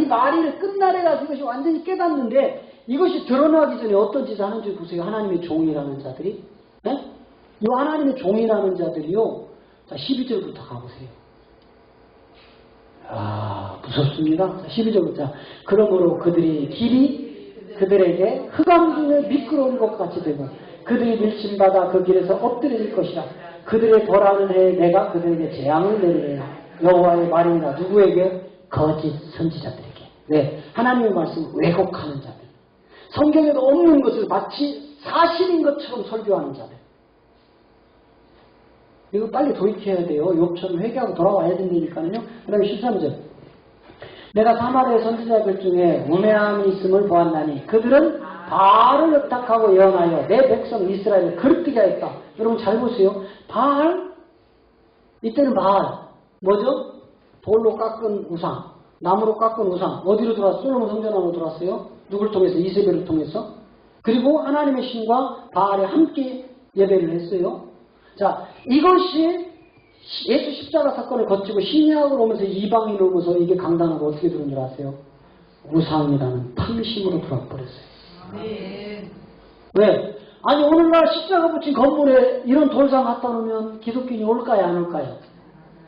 말일 끝날에 가서 이것이 완전히 깨닫는데 이것이 드러나기 전에 어떤 짓을 하는지 보세요. 하나님의 종이라는 자들이. 네? 이 하나님의 종이라는 자들이요. 자, 12절부터 가보세요. 아, 무섭습니다. 자, 12절부터. 그러므로 그들이 길이 그들에게 흑암 중에 미끄러운 것 같이 되고 그들이 밀침받아 그 길에서 엎드릴 것이라. 그들의 벌하는 해에 내가 그들에게 재앙을 내리리라. 여호와의 말이니라. 누구에게? 거짓 선지자들에게. 왜? 하나님의 말씀을 왜곡하는 자들. 성경에도 없는 것을 마치 사실인 것처럼 설교하는 자들. 이거 빨리 도입해야 돼요. 욥처럼 회개하고 돌아와야 된다니까요. 그 다음에 13절. 내가 사마리아 선지자들 중에 우매함이 있음을 보았나니 그들은 바알을 의탁하고 예언하여 내 백성 이스라엘을 그릇되게 하였다. 여러분 잘 보세요. 바알? 이때는 바알. 뭐죠? 돌로 깎은 우상. 나무로 깎은 우상. 어디로 들어왔어요? 솔로몬 성전 안으로 들어왔어요? 누굴 통해서? 이세벨을 통해서. 그리고 하나님의 신과 바알에 함께 예배를 했어요. 자, 이것이 예수 십자가 사건을 거치고 신약으로 오면서 이방인으로 오면서 이게 강단으로 어떻게 들어온 줄 아세요? 우상이라는 탐심으로 들어와 버렸어요. 네. 왜? 아니 오늘날 십자가 붙인 건물에 이런 돌상 갖다 놓으면 기독교인이 올까요 안 올까요?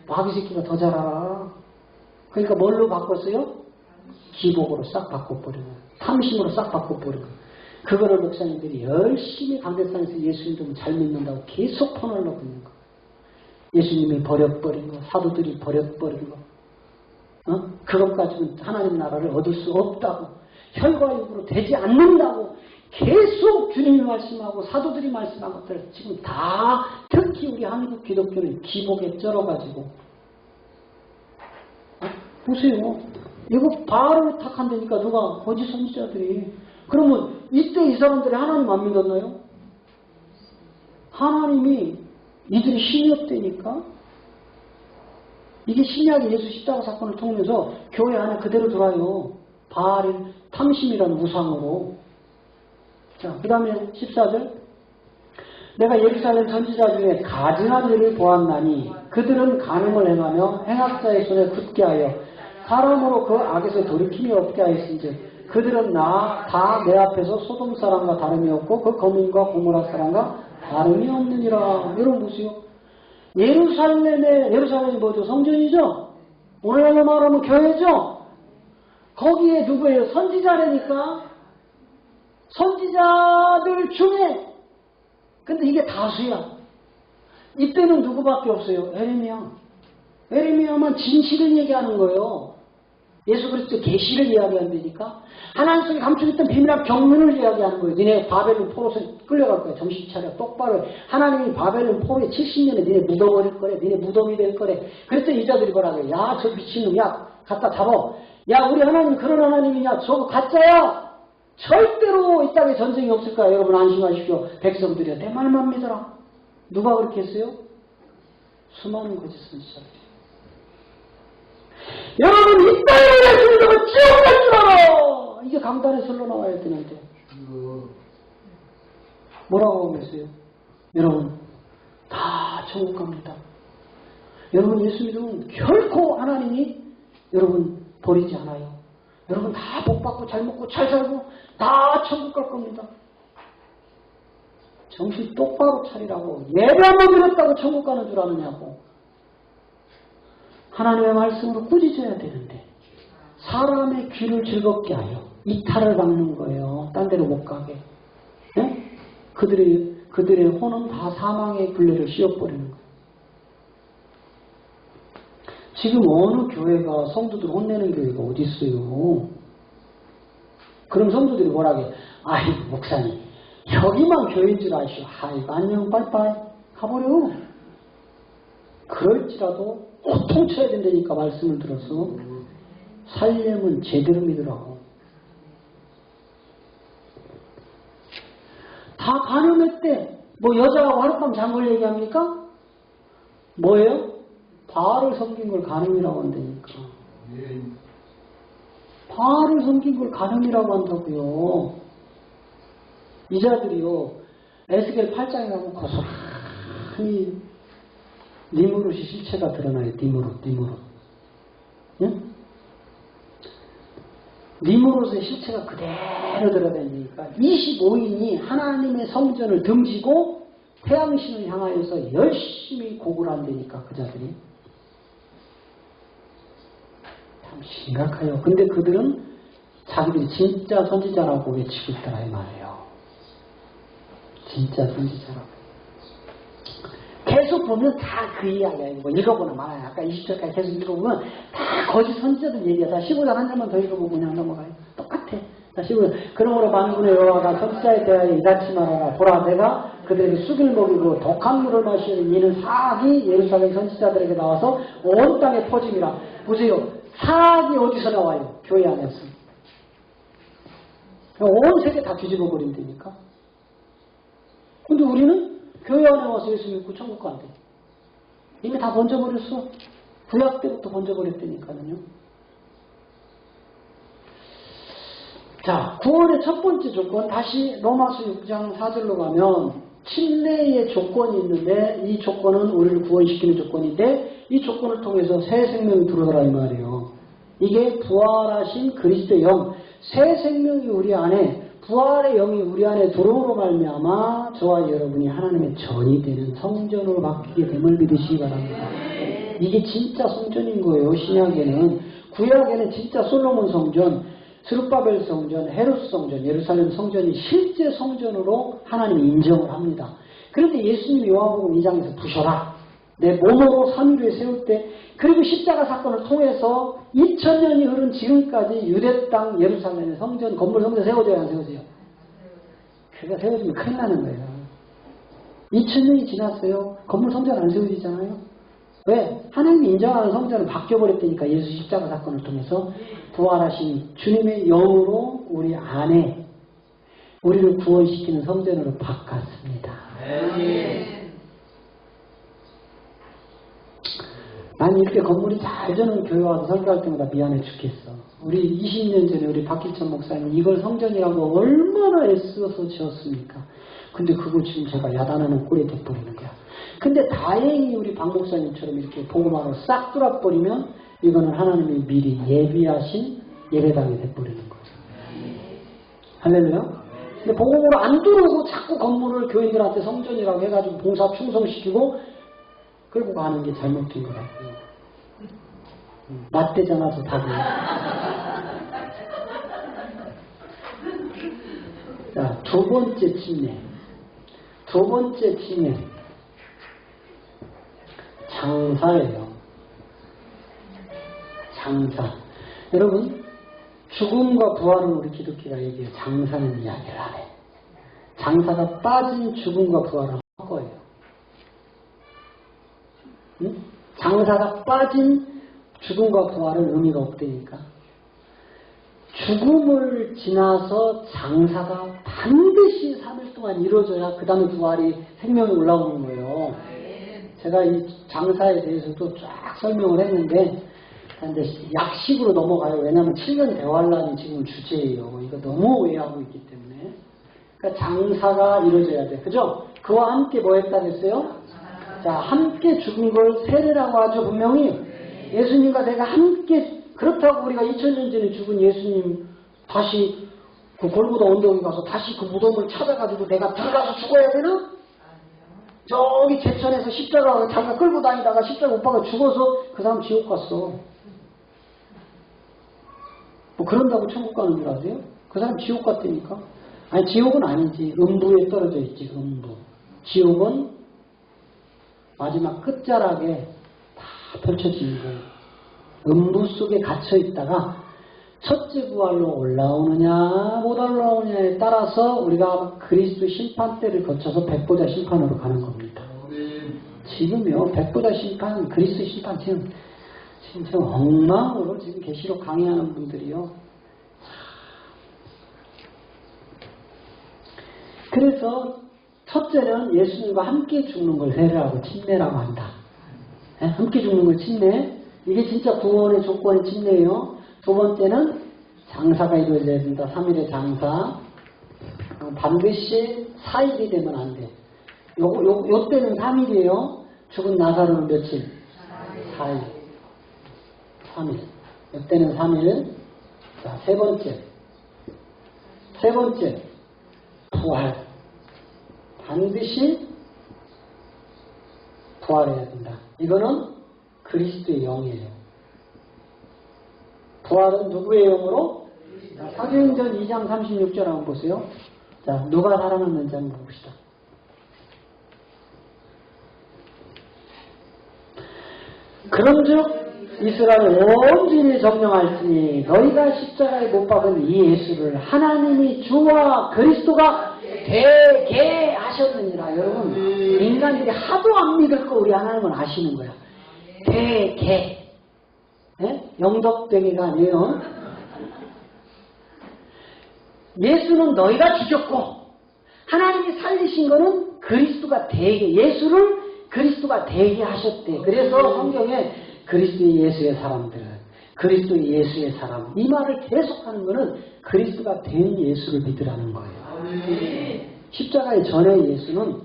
마귀 새끼가 더 잘 알아. 그러니까 뭘로 바꿨어요? 기복으로 싹 바꿔버리고 탐심으로 싹 바꿔버리고 그거를 목사님들이 열심히 강대상에서 예수님 잘 믿는다고 계속 퍼널려고 있는 거. 예수님이 버려버린 거, 사도들이 버려버린 거. 그것 가지고는 하나님 나라를 얻을 수 없다고, 혈과 육으로 되지 않는다고 계속 주님이 말씀하고 사도들이 말씀한 것들 지금 다 특히 우리 한국 기독교는 기복에 쩔어가지고 보세요. 이거 바알을 탁한다니까 누가 거짓 선지자들이. 그러면 이때 이 사람들이 하나님 안 믿었나요? 하나님이 이들이 신이었다니까. 이게 신약의 예수 십자가 사건을 통해서 교회 안에 그대로 들어와요. 바알의 탐심이라는 우상으로. 자, 그 다음에 14절. 내가 예루살렘 선지자 중에 가증한 일을 보았나니 그들은 간음을 행하며 행악자의 손에 굳게 하여 사람으로 그 악에서 돌이킴이 없게 하였은즉 그들은 다 내 앞에서 소돔 사람과 다름이 없고 그 거민과 고모라 사람과 다름이 없느니라. 여러분 보세요. 예루살렘이 뭐죠? 성전이죠? 오늘날로 말하면 교회죠? 거기에 누구예요? 선지자라니까. 선지자들 중에. 근데 이게 다수야. 이때는 누구밖에 없어요? 에레미야. 에레미야만 진실을 얘기하는 거예요. 예수 그리스도 계시를 이야기한다니까. 하나님 속에 감추어있던 비밀한 경륜을 이야기하는 거예요. 니네 바벨론 포로에서 끌려갈 거야. 정신 차려. 똑바로. 하나님이 바벨론 포로에 70년에 니네 묻어버릴 거래. 니네 무덤이 될 거래. 그랬더니 이자들이 뭐라고 해. 야, 저 미친놈. 야, 갖다 잡아. 야, 우리 하나님 그런 하나님이냐. 저거 가짜야. 절대로 이 땅에 전쟁이 없을 거야. 여러분 안심하십시오. 백성들이야. 내 말만 믿어라. 누가 그렇게 했어요? 수많은 거짓 선지자들이. 여러분 이 땅에 예수님은 지옥 갈 줄 알아. 이게 강단에 설로 나와야 되는데 뭐라고 하고 계세요? 여러분 다 천국 갑니다. 여러분 예수 믿으면 결코 하나님이 여러분 버리지 않아요. 여러분 다 복받고 잘 먹고 잘 살고 다 천국 갈 겁니다. 정신 똑바로 차리라고. 예배 한 번 드렸다고 천국 가는 줄 아느냐고. 하나님의 말씀으로 꾸짖어야 되는데 사람의 귀를 즐겁게 하여 이탈을 받는 거예요. 딴 데로 못 가게. 네? 그들의 혼은 다 사망의 굴레를 씌워버리는 거예요. 지금 어느 교회가 성도들 혼내는 교회가 어디 있어요? 그럼 성도들이 뭐라게? 아이 목사님 여기만 교회인 줄 아시오. 아이고 안녕 빠이빠이 가버려. 그럴지라도 고통쳐야 된다니까 말씀을 들어서 살려면 제대로 믿으라고. 다 간음했대. 뭐 여자하고 하룻밤 잔 걸 얘기합니까? 뭐예요? 바알을 섬긴 걸 간음이라고 한다니까. 바알을 섬긴 걸 간음이라고 한다고요. 이자들이요. 에스겔 8장에 가면 고스란히 니무롯이 실체가 드러나요. 니무롯. 응? 니무롯의 실체가 그대로 드러내니까 25인이 하나님의 성전을 등지고 태양신을 향하여서 열심히 곡을 한다니까 그자들이. 참 심각해요. 근데 그들은 자기들이 진짜 선지자라고 외치고 있더라 이 말이에요. 진짜 선지자라고. 계속 보면 다 그 이야기야. 이거 읽어보나 말아요. 아까 20절까지 계속 읽어보면 다 거짓 선지자들 얘기야. 자, 15장 한 절만 더 읽어보고 그냥 넘어가요. 똑같아. 자, 15장. 그러므로 만군의 여호와가 선지자에 대하여 이같이 말하라. 보라, 내가 그들에게 쑥을 먹이고 독한 물을 마시는 이는 사악이 예루살렘 선지자들에게 나와서 온 땅에 퍼짐이라. 보세요. 사악이 어디서 나와요? 교회 안에서. 온 세계 다 뒤집어 버린다니까. 근데 우리는 교회 안에 와서 예수 믿고 천국 간대. 이미 다 번져버렸어. 구약 때부터 번져버렸다니까요. 자, 구원의 첫 번째 조건, 다시 로마서 6장 4절로 가면 침례의 조건이 있는데 이 조건은 우리를 구원시키는 조건인데 이 조건을 통해서 새 생명이 들어오더라 이 말이에요. 이게 부활하신 그리스도의 영, 새 생명이 우리 안에, 부활의 영이 우리 안에 들어오므로 말미암아 저와 여러분이 하나님의 전이 되는 성전으로 바뀌게 됨을 믿으시기 바랍니다. 이게 진짜 성전인 거예요. 신약에는. 구약에는 진짜 솔로몬 성전, 스룹바벨 성전, 헤롯 성전, 예루살렘 성전이 실제 성전으로 하나님이 인정을 합니다. 그런데 예수님이 요한복음 2장에서 부셔라. 내 몸으로 3일에 세울 때, 그리고 십자가 사건을 통해서 2000년이 흐른 지금까지 유대 땅 예루살렘의 성전, 건물 성전 세워져야 안 세워져요? 그가 세워지면 큰일 나는 거예요. 2000년이 지났어요. 건물 성전 안 세워지잖아요. 왜? 하나님이 인정하는 성전은 바뀌어버렸다니까. 예수 십자가 사건을 통해서 부활하신 주님의 영으로 우리 안에 우리를 구원시키는 성전으로 바꿨습니다. 난 이렇게 건물이 잘 저는 교회 와서 설교할 때마다 미안해 죽겠어. 우리 20년 전에 우리 박기천 목사님 이걸 성전이라고 얼마나 애써서 지었습니까? 근데 그거 지금 제가 야단하는 꼴이 돼버리는 거야. 근데 다행히 우리 박 목사님처럼 이렇게 복음화로 싹 뚫어버리면 이거는 하나님이 미리 예비하신 예배당이 돼버리는 거죠. 할렐루야? 근데 복음으로 안 들어오고 자꾸 건물을 교인들한테 성전이라고 해가지고 봉사 충성시키고 끌고 가는 게 잘못된 것 같고요. 맞대잖아서 답이. 자, 두 번째 침례. 두 번째 침례. 장사예요. 장사. 여러분, 죽음과 부활은 우리 기독교가 얘기해요. 장사는 이야기를 안 해. 장사가 빠진 죽음과 부활은 헛거예요. 응? 장사가 빠진 죽음과 부활은 의미가 없다니까. 죽음을 지나서 장사가 반드시 3일 동안 이루어져야 그 다음에 부활이 생명이 올라오는 거예요. 제가 이 장사에 대해서도 쫙 설명을 했는데 근데 약식으로 넘어가요. 왜냐하면 7년 대환란이 지금 주제예요. 이거 너무 오해하고 있기 때문에. 그러니까 장사가 이루어져야 돼. 그죠? 그와 함께 뭐 했다 그랬어요? 자, 함께 죽은 걸 세례라고 하죠. 분명히 예수님과 내가 함께, 그렇다고 우리가 2000년 전에 죽은 예수님 다시 그 골고다 언덕에 가서 다시 그 무덤을 찾아가지고 내가 들어가서 죽어야 되나? 저기 제천에서 십자가 자기가 끌고 다니다가 십자가 오빠가 죽어서 그 사람 지옥 갔어. 뭐 그런다고 천국 가는 줄 아세요? 그 사람 지옥 갔다니까. 아니 지옥은 아니지. 음부에 떨어져 있지. 음부. 지옥은 마지막 끝자락에 다 펼쳐지는 거예요. 음부 속에 갇혀 있다가 첫째 부활로 올라오느냐 못 올라오느냐에 따라서 우리가 그리스도 심판대를 거쳐서 백보자 심판으로 가는 겁니다. 지금요 백보자 심판, 그리스도 심판 지금 엉망으로 지금 계시록 강의하는 분들이요. 그래서 첫째는 예수님과 함께 죽는 걸 세례라고 침례라고 한다. 네? 함께 죽는 걸 침례. 이게 진짜 구원의 조건의 침례예요. 두 번째는 장사가 이루어져야 된다. 3일의 장사. 반드시 4일이 되면 안 돼. 요 때는 3일이에요. 죽은 나사로는 며칠? 4일. 3일. 요 때는 3일. 자, 세 번째, 부활. 반드시 부활해야 된다. 이거는 그리스도의 영이에요. 부활은 누구의 영으로? 자, 사도행전 2장 36절 한번 보세요. 자, 누가 살아났는지 한번 봅시다. 그런즉 이스라엘을 온전히 점령할지니 너희가 십자가에 못 박은 이 예수를 하나님이 주와 그리스도가 되게 하셨느니라. 여러분, 인간들이 하도 안 믿을 거 우리 하나님은 아시는 거야. 되게. 네? 영덕되기가 아니에요. 예수는 너희가 죽였고 하나님이 살리신 거는 그리스도가 되게, 예수를 그리스도가 되게 하셨대. 그래서 성경에 그리스도의 예수의 사람들, 그리스도의 예수의 사람, 이 말을 계속하는 거는 그리스도가 된 예수를 믿으라는 거예요. 십자가의 전의 예수는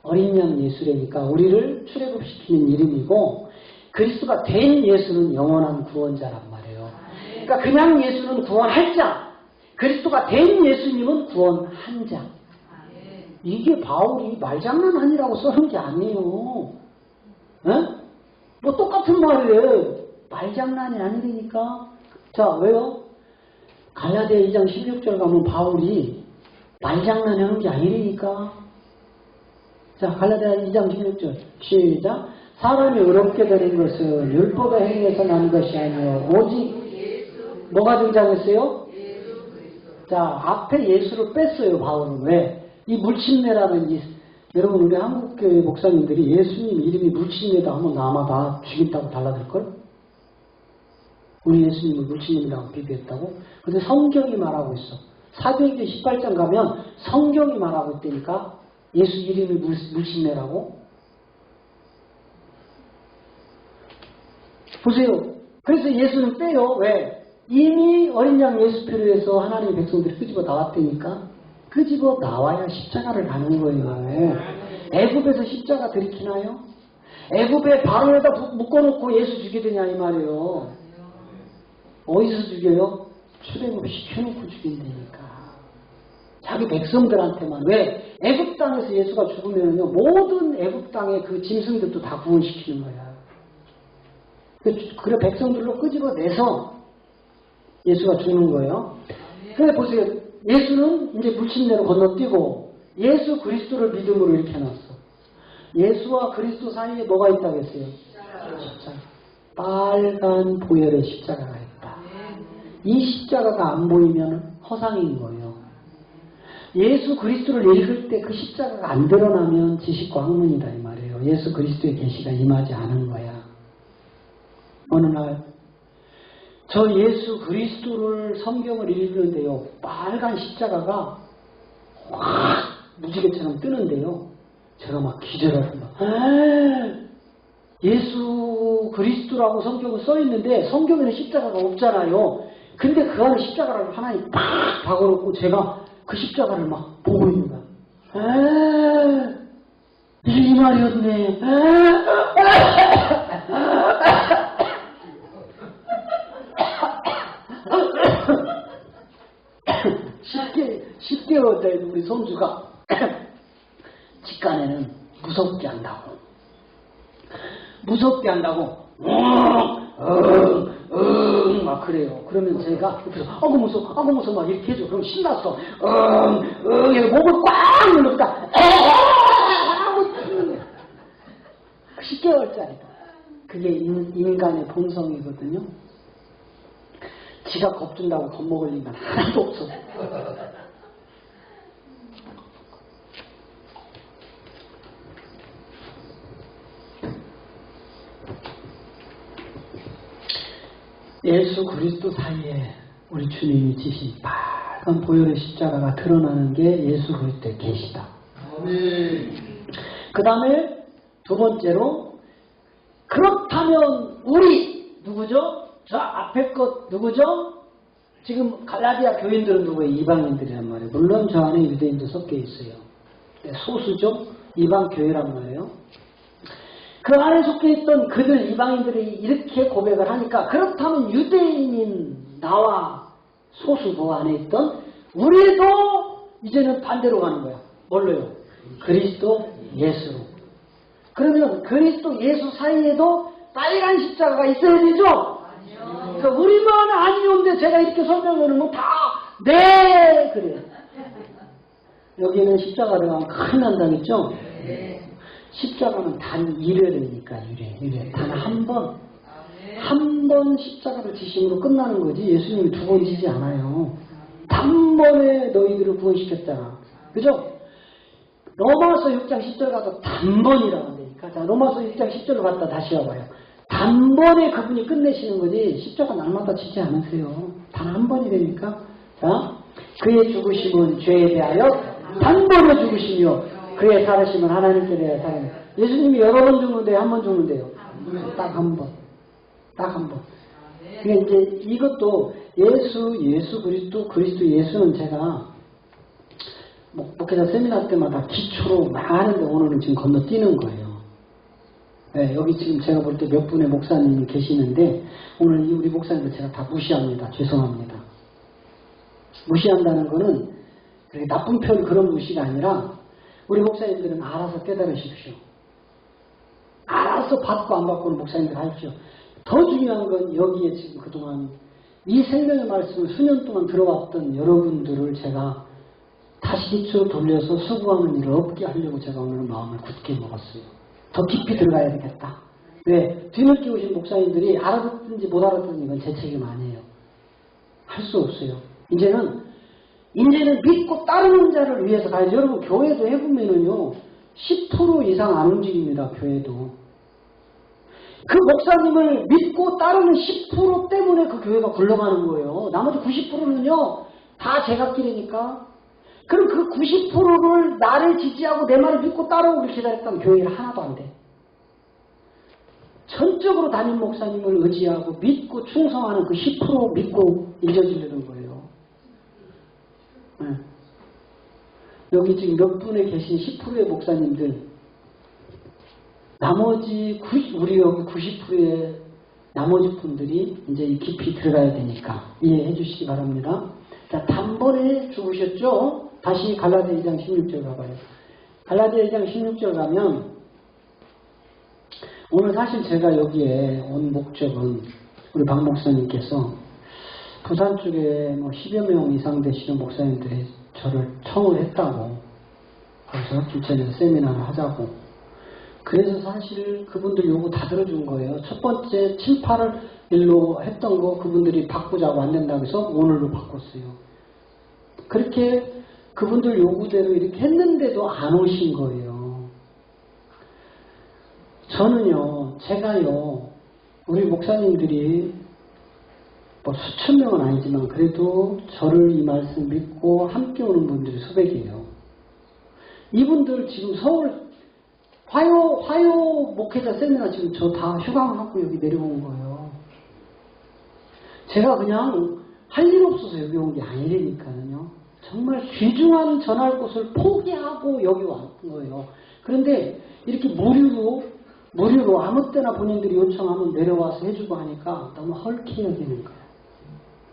어린 양 예수라니까 우리를 출애굽시키는 이름이고, 그리스도가 된 예수는 영원한 구원자란 말이에요. 그러니까 그냥 예수는 구원할 자, 그리스도가 된 예수님은 구원한 자. 이게 바울이 말장난하니라고 써놓은 게 아니에요. 에? 뭐 똑같은 말이에요. 말장난이 아니니까. 자, 왜요? 갈라디아 2장 16절 가면 바울이 말장난이 하는 게 아니니까. 자, 갈라디아 2장 16절 시작. 사람이 의롭게 되는 것은 율법의 행위에서 난 것이 아니요 오직 뭐가 등장했어요? 자, 앞에 예수를 뺐어요. 바울은. 왜? 이 물침례라는 여러분, 우리 한국교회 목사님들이 예수님 이름이 물침례다 하면 아마 다 죽인다고 달라들걸? 우리 예수님을 물침례라고 비교했다고? 근데 성경이 말하고 있어. 사도행전 18장 가면 성경이 말하고 있다니까? 예수 이름이 물침례라고? 보세요. 그래서 예수는 빼요. 왜? 이미 어린 양 예수표로 해서 하나님의 백성들이 끄집어 나왔다니까? 끄집어 나와야 십자가를 가는 거예요. 애굽에서 십자가 들이키나요? 애굽에 바로에다 묶어놓고 예수 죽이더냐 이 말이에요. 어디서 죽여요? 출애굽 시켜놓고 죽인다니까. 자기 백성들한테만. 왜? 애굽 땅에서 예수가 죽으면요, 모든 애굽 땅의 그 짐승들도 다 구원시키는 거야. 그래 백성들로 끄집어내서 예수가 죽는 거예요. 그래 보세요. 예수는 이제 물침례로 건너뛰고 예수 그리스도를 믿음으로 이렇게 해놨어. 예수와 그리스도 사이에 뭐가 있다고 했어요? 십자가. 빨간 보혈의 십자가가 있다. 이 십자가가 안 보이면 허상인 거예요. 예수 그리스도를 읽을 때 그 십자가가 안 드러나면 지식과 학문이다 이 말이에요. 예수 그리스도의 계시가 임하지 않은 거야. 어느 날 저 예수 그리스도를 성경을 읽는데요, 빨간 십자가가 확 무지개처럼 뜨는데요, 제가 막 기절하고 막 예수 그리스도라고 성경은 써있는데 성경에는 십자가가 없잖아요. 근데 그 안에 십자가를 하나님 팍 박아놓고 제가 그 십자가를 막 보고 있는 거야. 이게 이 말이었네. 쉽게 얻어야 우리 손주가 직간에는 무섭게 한다고. 막 그래요. 그러면 제가 옆에서 아구 무서워 막 이렇게 해줘. 그럼 신났어. 목을 꽉 눌러보다 10개월짜리다. 그게 인간의 본성이거든요. 지가 겁준다고 겁먹을 인간 하나도 없어. 예수 그리스도 사이에 우리 주님이 지신 빨간 보혈의 십자가가 드러나는 게 예수 그리스도의 계시다. 그 다음에 두 번째로, 그렇다면 우리 누구죠? 저 앞에 것 누구죠? 지금 갈라디아 교인들은 누구예요? 이방인들이란 말이에요. 물론 저 안에 유대인도 섞여 있어요. 소수죠? 이방 교회란 말이에요. 그 안에 속해 있던 그들 이방인들이 이렇게 고백을 하니까, 그렇다면 유대인인 나와 소수부 안에 있던 우리도 이제는 반대로 가는 거야. 뭘로요? 그리스도 예수로. 그러면 그리스도 예수 사이에도 빨간 십자가가 있어야 되죠? 그러니까 우리만 아니온데 제가 이렇게 설명하는 건 다 네 그래요. 여기는 십자가 들어가면 큰일 난다겠죠? 십자가는 단 1회니까 1회. 단 한 번 십자가를 지심으로 끝나는 거지 예수님이 2번 지지 않아요. 단번에 너희들을 구원시켰잖아. 그죠? 로마서 6장 10절 가서 단번이라고 한다니까. 자, 로마서 6장 10절로 갔다 다시 와봐요. 단번에 그분이 끝내시는 거지 십자가 날마다 지지 않으세요. 단 한 번이 되니까. 자, 그의 죽으심은 죄에 대하여 단번에 죽으시며 그의 살으심은 하나님께 대하여 살아요. 예수님이 여러 번 죽는데 한 번 죽는데요. 딱 한 번. 딱 한 번. 그러니까 이제 이것도 예수 그리스도 예수는 제가 목회자 세미나 때마다 기초로 많은데 오늘은 지금 건너뛰는 거예요. 네, 여기 지금 제가 볼 때 몇 분의 목사님이 계시는데 오늘 우리 목사님들 제가 다 무시합니다. 죄송합니다. 무시한다는 거는 그렇게 나쁜 편 그런 무시가 아니라 우리 목사님들은 알아서 깨달으십시오. 알아서 받고 안 받고는 목사님들 하십시오. 더 중요한 건 여기에 지금 그동안 이 생명의 말씀을 수년 동안 들어왔던 여러분들을 제가 다시 기초로 돌려서 수고하는 일을 없게 하려고 제가 오늘 마음을 굳게 먹었어요. 더 깊이 들어가야 되겠다. 왜? 뒤늦게 오신 목사님들이 알아듣든지 못 알아듣는 건 제 책임 아니에요. 할 수 없어요. 이제는 믿고 따르는 자를 위해서 가야지. 여러분 교회도 해보면은요 10% 이상 안 움직입니다. 교회도. 그 목사님을 믿고 따르는 10% 때문에 그 교회가 굴러가는 거예요. 나머지 90%는요 다 제각길이니까. 그럼 그 90%를 나를 지지하고 내 말을 믿고 따라오길 기다렸다면 교회는 하나도 안 돼. 전적으로 담임 목사님을 의지하고 믿고 충성하는 그 10% 믿고 잊어지려는 거예요. 네. 여기 지금 몇 분에 계신 10%의 목사님들 나머지 우리 여기 90%의 나머지 분들이 이제 깊이 들어가야 되니까 이해해 주시기 바랍니다. 자, 단번에 죽으셨죠? 다시 갈라디아 2장 16절 가봐요. 갈라디아 2장 16절 가면 오늘 사실 제가 여기에 온 목적은 우리 박 목사님께서 부산 쪽에 뭐 10여 명 이상 되시는 목사님들이 저를 청을 했다고 그래서 김천에서 세미나를 하자고 그래서 사실 그분들 요구 다 들어준 거예요. 첫 번째 7, 8을 일로 했던 거 그분들이 바꾸자고 안 된다고 해서 오늘로 바꿨어요. 그렇게 그분들 요구대로 이렇게 했는데도 안 오신 거예요. 저는요, 제가요, 우리 목사님들이 뭐 수천 명은 아니지만 그래도 저를 이 말씀 믿고 함께 오는 분들이 수백이에요. 이분들 지금 서울 화요 목회자 세미나 지금 저 다 휴강하고 여기 내려온 거예요. 제가 그냥 할 일 없어서 여기 온 게 아니라니까요. 정말 귀중한 전할 곳을 포기하고 여기 왔던 거예요. 그런데 이렇게 무료로 아무 때나 본인들이 요청하면 내려와서 해주고 하니까 너무 헐케 여기는 거예요.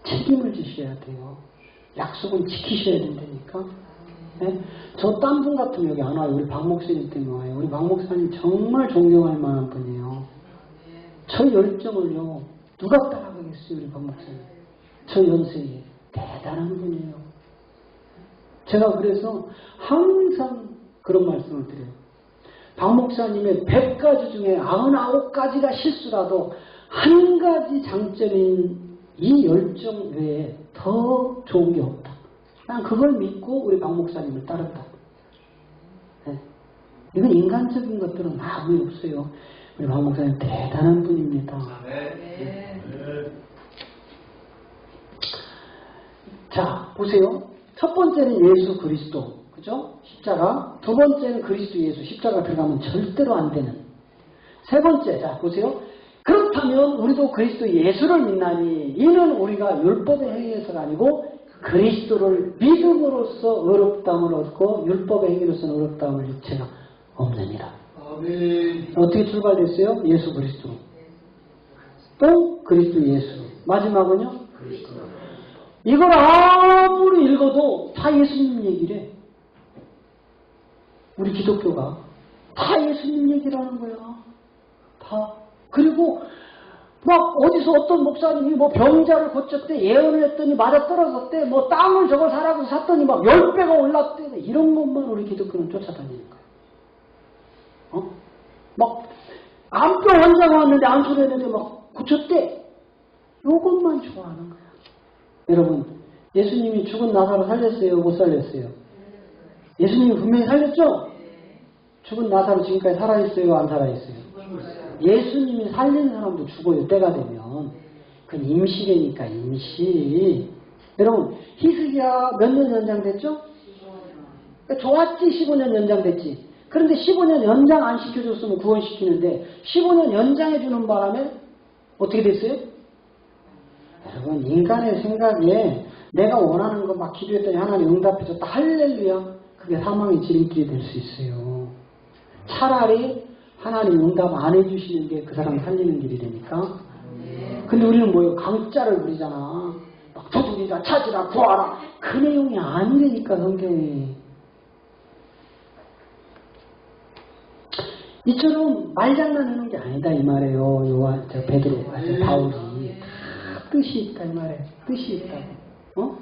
책임을 지셔야 돼요. 약속은 지키셔야 된다니까. 네? 저 딴 분 같으면 여기 안 와요. 우리 박 목사님 때문에 와요. 우리 박 목사님 정말 존경할 만한 분이에요. 저 열정을요. 누가 따라가겠어요. 우리 박 목사님. 저 연세에 대단한 분이에요. 제가 그래서 항상 그런 말씀을 드려요. 박 목사님의 100가지 중에 99가지가 실수라도 한 가지 장점인 이 열정 외에 더 좋은 게 없다. 난 그걸 믿고 우리 박 목사님을 따른다. 네. 이건 인간적인 것들은 아무 없어요. 우리 박 목사님 대단한 분입니다. 네. 자, 보세요. 첫 번째는 예수 그리스도. 그죠? 십자가. 두 번째는 그리스도 예수. 십자가 들어가면 절대로 안 되는. 세 번째, 자, 보세요. 그렇다면 우리도 그리스도 예수를 믿나니 이는 우리가 율법의 행위에서가 아니고 그리스도를 믿음으로써 의롭다함을 얻고 율법의 행위로서는 의롭다함을 육체가 없느니라. 아멘. 어떻게 출발됐어요? 예수 그리스도. 또 그리스도 예수. 마지막은요? 그리스도. 이걸 아무리 읽어도 다 예수님 얘기래. 우리 기독교가 다 예수님 얘기라는 거야. 다. 그리고 막 어디서 어떤 목사님이 뭐 병자를 고쳤대, 예언을 했더니 맞아떨어졌대, 뭐 땅을 저걸 사라고 샀더니 막 10배가 올랐대. 이런 것만 우리 기독교는 쫓아다니는 거야. 막 암병 환자가 왔는데 암소리했는데 막 고쳤대. 요것만 좋아하는 거야. 여러분, 예수님이 죽은 나사로 살렸어요? 못 살렸어요? 예수님이 분명히 살렸죠? 죽은 나사로 지금까지 살아있어요? 안 살아있어요? 예수님이 살린 사람도 죽어요. 때가 되면. 그건 임시래니까 임시. 여러분, 히스기야 몇 년 연장됐죠? 좋았지 15년 연장됐지. 그런데 15년 연장 안 시켜줬으면 구원시키는데 15년 연장해주는 바람에 어떻게 됐어요? 여러분, 인간의 생각에 내가 원하는 거 막 기도했더니 하나님 응답해줬다. 할렐루야. 그게 사망의 지름길이 될 수 있어요. 차라리 하나님 응답 안 해주시는 게 그 사람 살리는 길이 되니까. 근데 우리는 뭐예요? 강자를 부리잖아. 막 두드리라, 찾으라, 구하라. 그 내용이 아니라니까, 성경이. 이처럼 말장난하는 게 아니다 이 말이에요. 요한, 베드로, 바울이. 다 뜻이 있다 이 말이에요. 뜻이 있다고.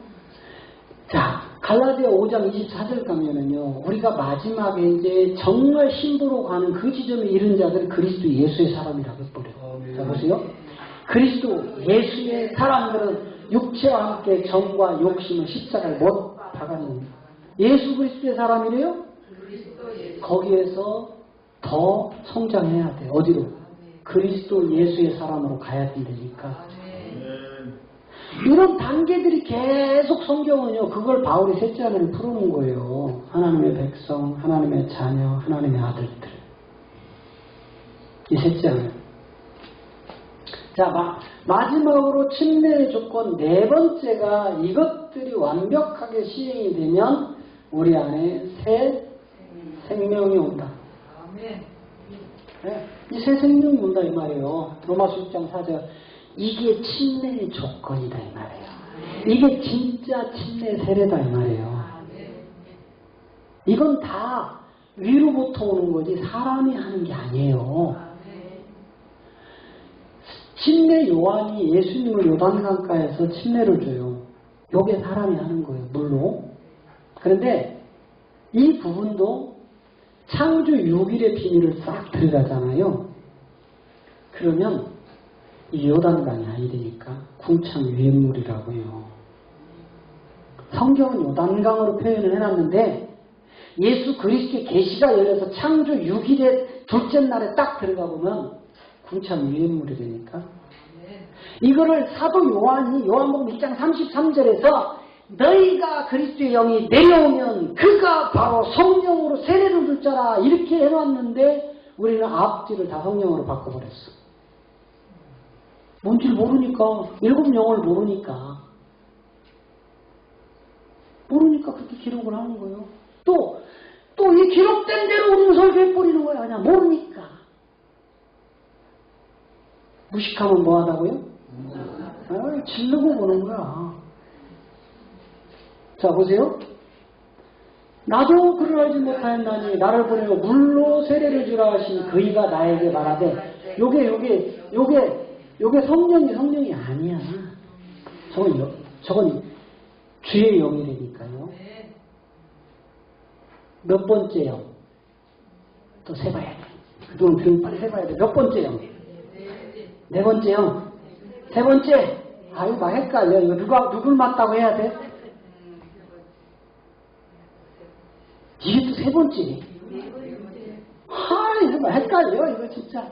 자, 갈라디아 5장 24절 가면은요, 우리가 마지막에 이제 정말 신부로 가는 그 지점에 이른 자들은 그리스도 예수의 사람이라고 해버려요. 자, 보세요. 그리스도 예수의 사람들은 육체와 함께 정과 욕심을 십자가에 못 박아놓는 예수 그리스도의 사람이래요? 거기에서 더 성장해야 돼. 어디로? 그리스도 예수의 사람으로 가야 된다니까. 이런 단계들이 계속 성경은요, 그걸 바울이 셋째 하나를 풀어놓은 거예요. 하나님의 백성, 하나님의 자녀, 하나님의 아들들. 이 셋째 하나. 자, 마지막으로 침례의 조건 네 번째가 이것들이 완벽하게 시행이 되면 우리 안에 새 생명이 온다. 네, 이 새 생명이 온다 이 말이에요. 로마서 6장 4절. 이게 침례의 조건이다 이 말이에요. 이게 진짜 침례 세례다 이 말이에요. 이건 다 위로부터 오는 거지 사람이 하는 게 아니에요. 침례 요한이 예수님을 요단강가에서 침례를 줘요. 요게 사람이 하는 거예요. 물로. 그런데 이 부분도 창조 6일의 비밀을 싹 들어가잖아요. 그러면 이 요단강이 아니되니까 궁창 유해물이라고요. 성경은 요단강으로 표현을 해놨는데 예수 그리스도의 계시가 열려서 창조 6일의 둘째 날에 딱 들어가 보면 궁창 유해물이 되니까 이거를 사도 요한이 요한복음 1장 33절에서 너희가 그리스도의 영이 내려오면 그가 바로 성령으로 세례를 줄 자라 이렇게 해놨는데 우리는 앞뒤를 다 성령으로 바꿔버렸어. 뭔지를 모르니까, 일곱 영어를 모르니까 그렇게 기록을 하는 거예요. 또 이 기록된 대로 우리는 설교해버리는 거야. 그냥 모르니까. 무식하면 뭐 하다고요? 질르고 보는 거야. 자, 보세요. 나도 그를 알지 못하였나니 나를 보내고 물로 세례를 주라 하신 그이가 나에게 말하되 요게 성령이 아니야. 저건 주의 영이라니까요. 몇 번째 영? 또 세봐야 돼. 그동안 빨리 세봐야 돼. 몇 번째 영? 네 번째 영? 세 번째? 아유, 막 헷갈려. 이거 누굴 맞다고 해야 돼? 이게 또 세 번째네. 이거 막 헷갈려. 이거 진짜.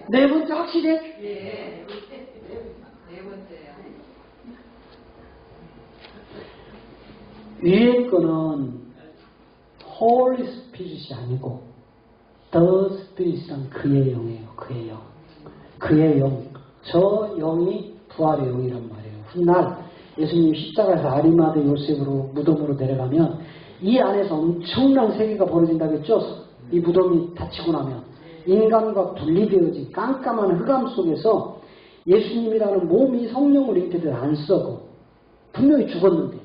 네 번째 확실해? 네 번째야. 위에 거는 Holy Spirit이 아니고 The Spirit이란 그의 영이에요. 그의 영. 그의 영. 저 영이 부활의 영이란 말이에요. 훗날 예수님이 십자가에서 아리마대 요셉으로 무덤으로 내려가면 이 안에서 엄청난 세계가 벌어진다고 했죠. 이 무덤이 닫히고 나면 인간과 분리되어진 깜깜한 흑암 속에서 예수님이라는 몸이 성령을 입히듯 안 썩어 분명히 죽었는데.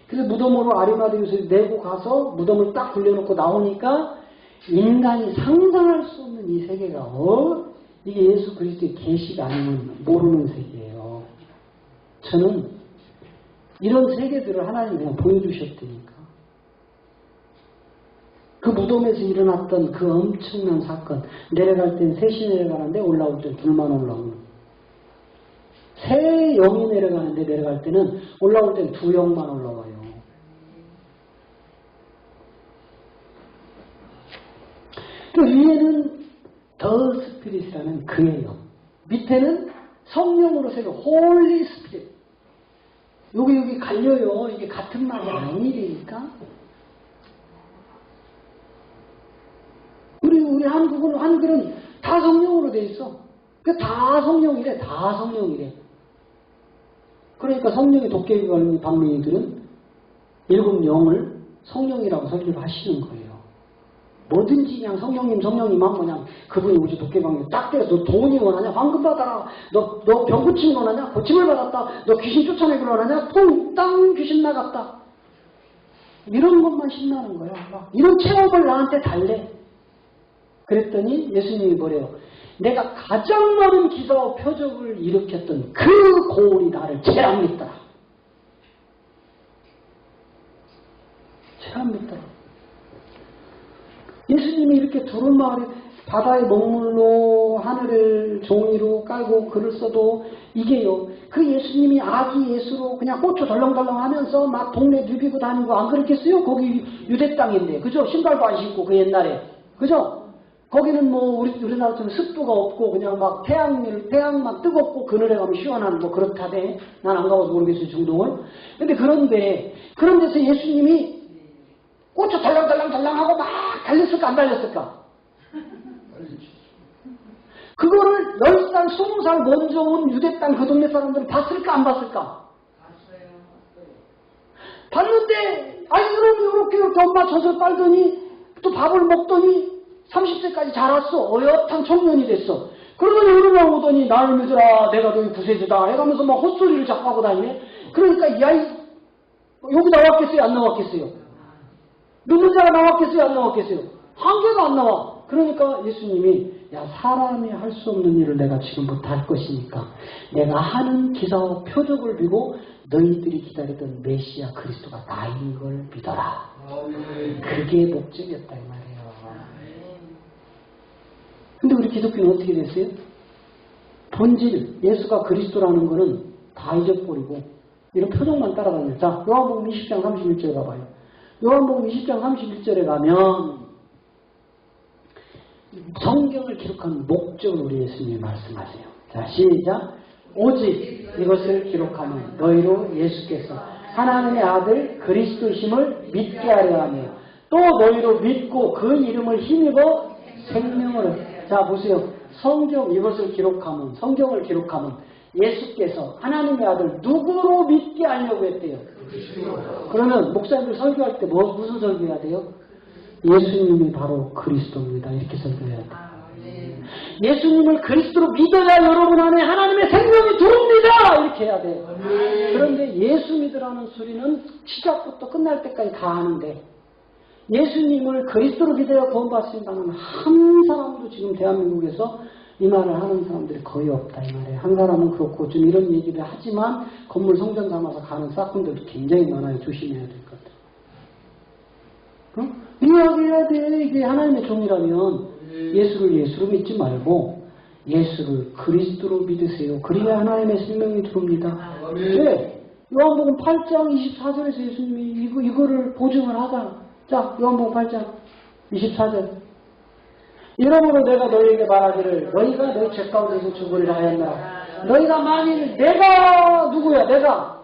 그래서 무덤으로 아리마대에서 내고 가서 무덤을 딱 굴려놓고 나오니까 인간이 상상할 수 없는 이 세계가 이게 예수 그리스도의 계시가 아니면 모르는 세계예요. 저는 이런 세계들을 하나님이 그냥 보여주셨다니까. 그 무덤에서 일어났던 그 엄청난 사건, 내려갈 땐 셋이 내려가는데 올라올 땐 둘만 올라오는. 세 영이 내려가는데 내려갈 때는 올라올 땐 두 영만 올라와요. 그 위에는 더 스피릿이라는 그의 영, 밑에는 성령으로 새겨 홀리 스피릿. 여기 갈려요. 이게 같은 말이 아니니까. 우리 한글은 다 성령으로 돼 있어. 다 성령이래. 다 성령이래. 그러니까 성령의 도깨비 방맹이들은 일곱 영을 성령이라고 설교를 하시는 거예요. 뭐든지 그냥 성령님 하면 그냥 그분이 우리 도깨비 방맹이 딱 때려서 너 돈이 원하냐? 황금 받아라. 너 병 고침이 원하냐? 고침을 받았다. 너 귀신 쫓아내기 원하냐? 퐁땅 귀신 나갔다. 이런 것만 신나는 거야. 이런 체험을 나한테 달래. 그랬더니 예수님이 뭐래요? 내가 가장 많은 기사와 표적을 일으켰던 그 고울이 나를 제일 안 믿더라. 제일 안 믿더라. 예수님이 이렇게 두루마리 바다의 먹물로 하늘을 종이로 깔고 글을 써도 이게요. 그 예수님이 아기 예수로 그냥 고추 덜렁덜렁 하면서 막 동네 누비고 다니고 안 그랬겠어요? 거기 유대 땅인데. 그죠? 신발도 안 신고 그 옛날에. 그죠? 거기는 뭐 우리나라처럼 습도가 없고 그냥 막 태양만 뜨겁고 그늘에 가면 시원한 뭐 그렇다대. 난 안 가봐서 모르겠어요, 중동을. 근데 그런 데서 예수님이 고추 덜렁덜렁하고 막 달렸을까 안 달렸을까? 그거를 10살, 20살 먼저 온 유대 땅 그 동네 사람들은 봤을까 안 봤을까? 봤는데 그럼 이렇게 엄마 젖을 빨더니 또 밥을 먹더니 30세까지 자랐어. 어엿한 청년이 됐어. 그러더니 어느 오더니 나를 믿으라 내가 너희 구세주다 해가면서 막 헛소리를 자꾸 하고 다니네. 그러니까 여기 나왔겠어요? 안 나왔겠어요? 믿는 자가 나왔겠어요? 안 나왔겠어요? 한 개가 안 나와. 그러니까 예수님이 사람이 할 수 없는 일을 내가 지금부터 할 것이니까 내가 하는 기사와 표적을 믿고 너희들이 기다리던 메시아 그리스도가 나인 걸 믿어라. 그게 목적이었다 이 말이에요. 근데 우리 기독교는 어떻게 됐어요? 본질, 예수가 그리스도라는 거는 다 잊어버리고 이런 표정만 따라다녀요. 자, 요한복음 20장 31절에 가봐요. 요한복음 20장 31절에 가면 성경을 기록하는 목적을 우리 예수님이 말씀하세요. 자, 시작. 오직 이것을 기록하면 너희로 예수께서 하나님의 아들 그리스도심을 믿게 하려 하며 또 너희로 믿고 그 이름을 힘입어 생명을 얻으라. 자, 보세요. 성경을 기록하면 예수께서 하나님의 아들 누구로 믿게 하려고 했대요? 그러면 목사님들 설교할 때 무슨 설교해야 돼요? 예수님이 바로 그리스도입니다. 이렇게 설교해야 돼요. 예수님을 그리스도로 믿어야 여러분 안에 하나님의 생명이 들어옵니다. 이렇게 해야 돼요. 그런데 예수 믿으라는 소리는 시작부터 끝날 때까지 다 하는데 예수님을 그리스도로 믿어야 구원받습니다는 한 사람도 지금 대한민국에서 이 말을 하는 사람들이 거의 없다 이 말이에요. 한 사람은 그렇고 좀 이런 얘기를 하지만 건물 성전 삼아서 가는 싹군들도 굉장히 많아요. 조심해야 될 것 같아요. 이야기해야 돼. 이게 하나님의 종이라면 예수를 예수로 믿지 말고 예수를 그리스도로 믿으세요. 그래야 하나님의 생명이 들어옵니다. 왜? 요한복음 8장 24절에서 예수님이 이거를 보증을 하잖아. 자, 요한복음 8장 24절. 이러므로 내가 너희에게 말하기를 너희가 너희 죄 가운데서 죽으리라 하였노라. 너희가 만일 내가 누구야? 내가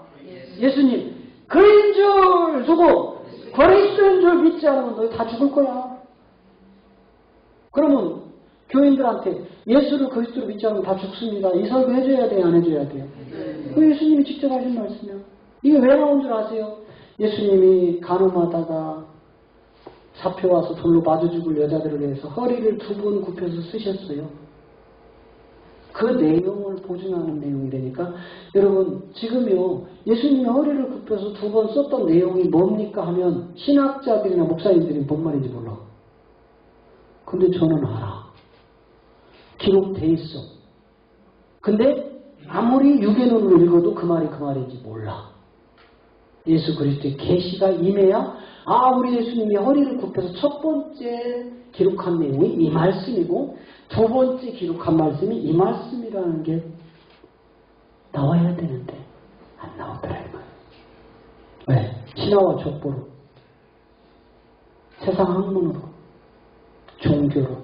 예수님 그인 줄 두고 그리스도인 줄 믿지 않으면 너희 다 죽을 거야. 그러면 교인들한테 예수를 그리스도로 믿지 않으면 다 죽습니다. 이 설교 해줘야 돼요? 안 해줘야 돼요? 그 예수님이 직접 하신 말씀이야. 이게 왜 나온 줄 아세요? 예수님이 간음하다가 잡혀와서 돌로 맞아 죽을 여자들을 위해서 허리를 2번 굽혀서 쓰셨어요. 그 내용을 보증하는 내용이 되니까 여러분 지금요 예수님이 허리를 굽혀서 2번 썼던 내용이 뭡니까 하면 신학자들이나 목사님들이 뭔 말인지 몰라. 근데 저는 알아. 기록돼 있어. 근데 아무리 육의 눈으로 읽어도 그 말이 그 말인지 몰라. 예수 그리스도의 계시가 임해야 우리 예수님이 허리를 굽혀서 첫 번째 기록한 내용이 이 말씀이고 2번째 기록한 말씀이 이 말씀이라는 게 나와야 되는데 안 나오더라 이 말. 왜? 신화와 족보로, 세상 학문으로, 종교로,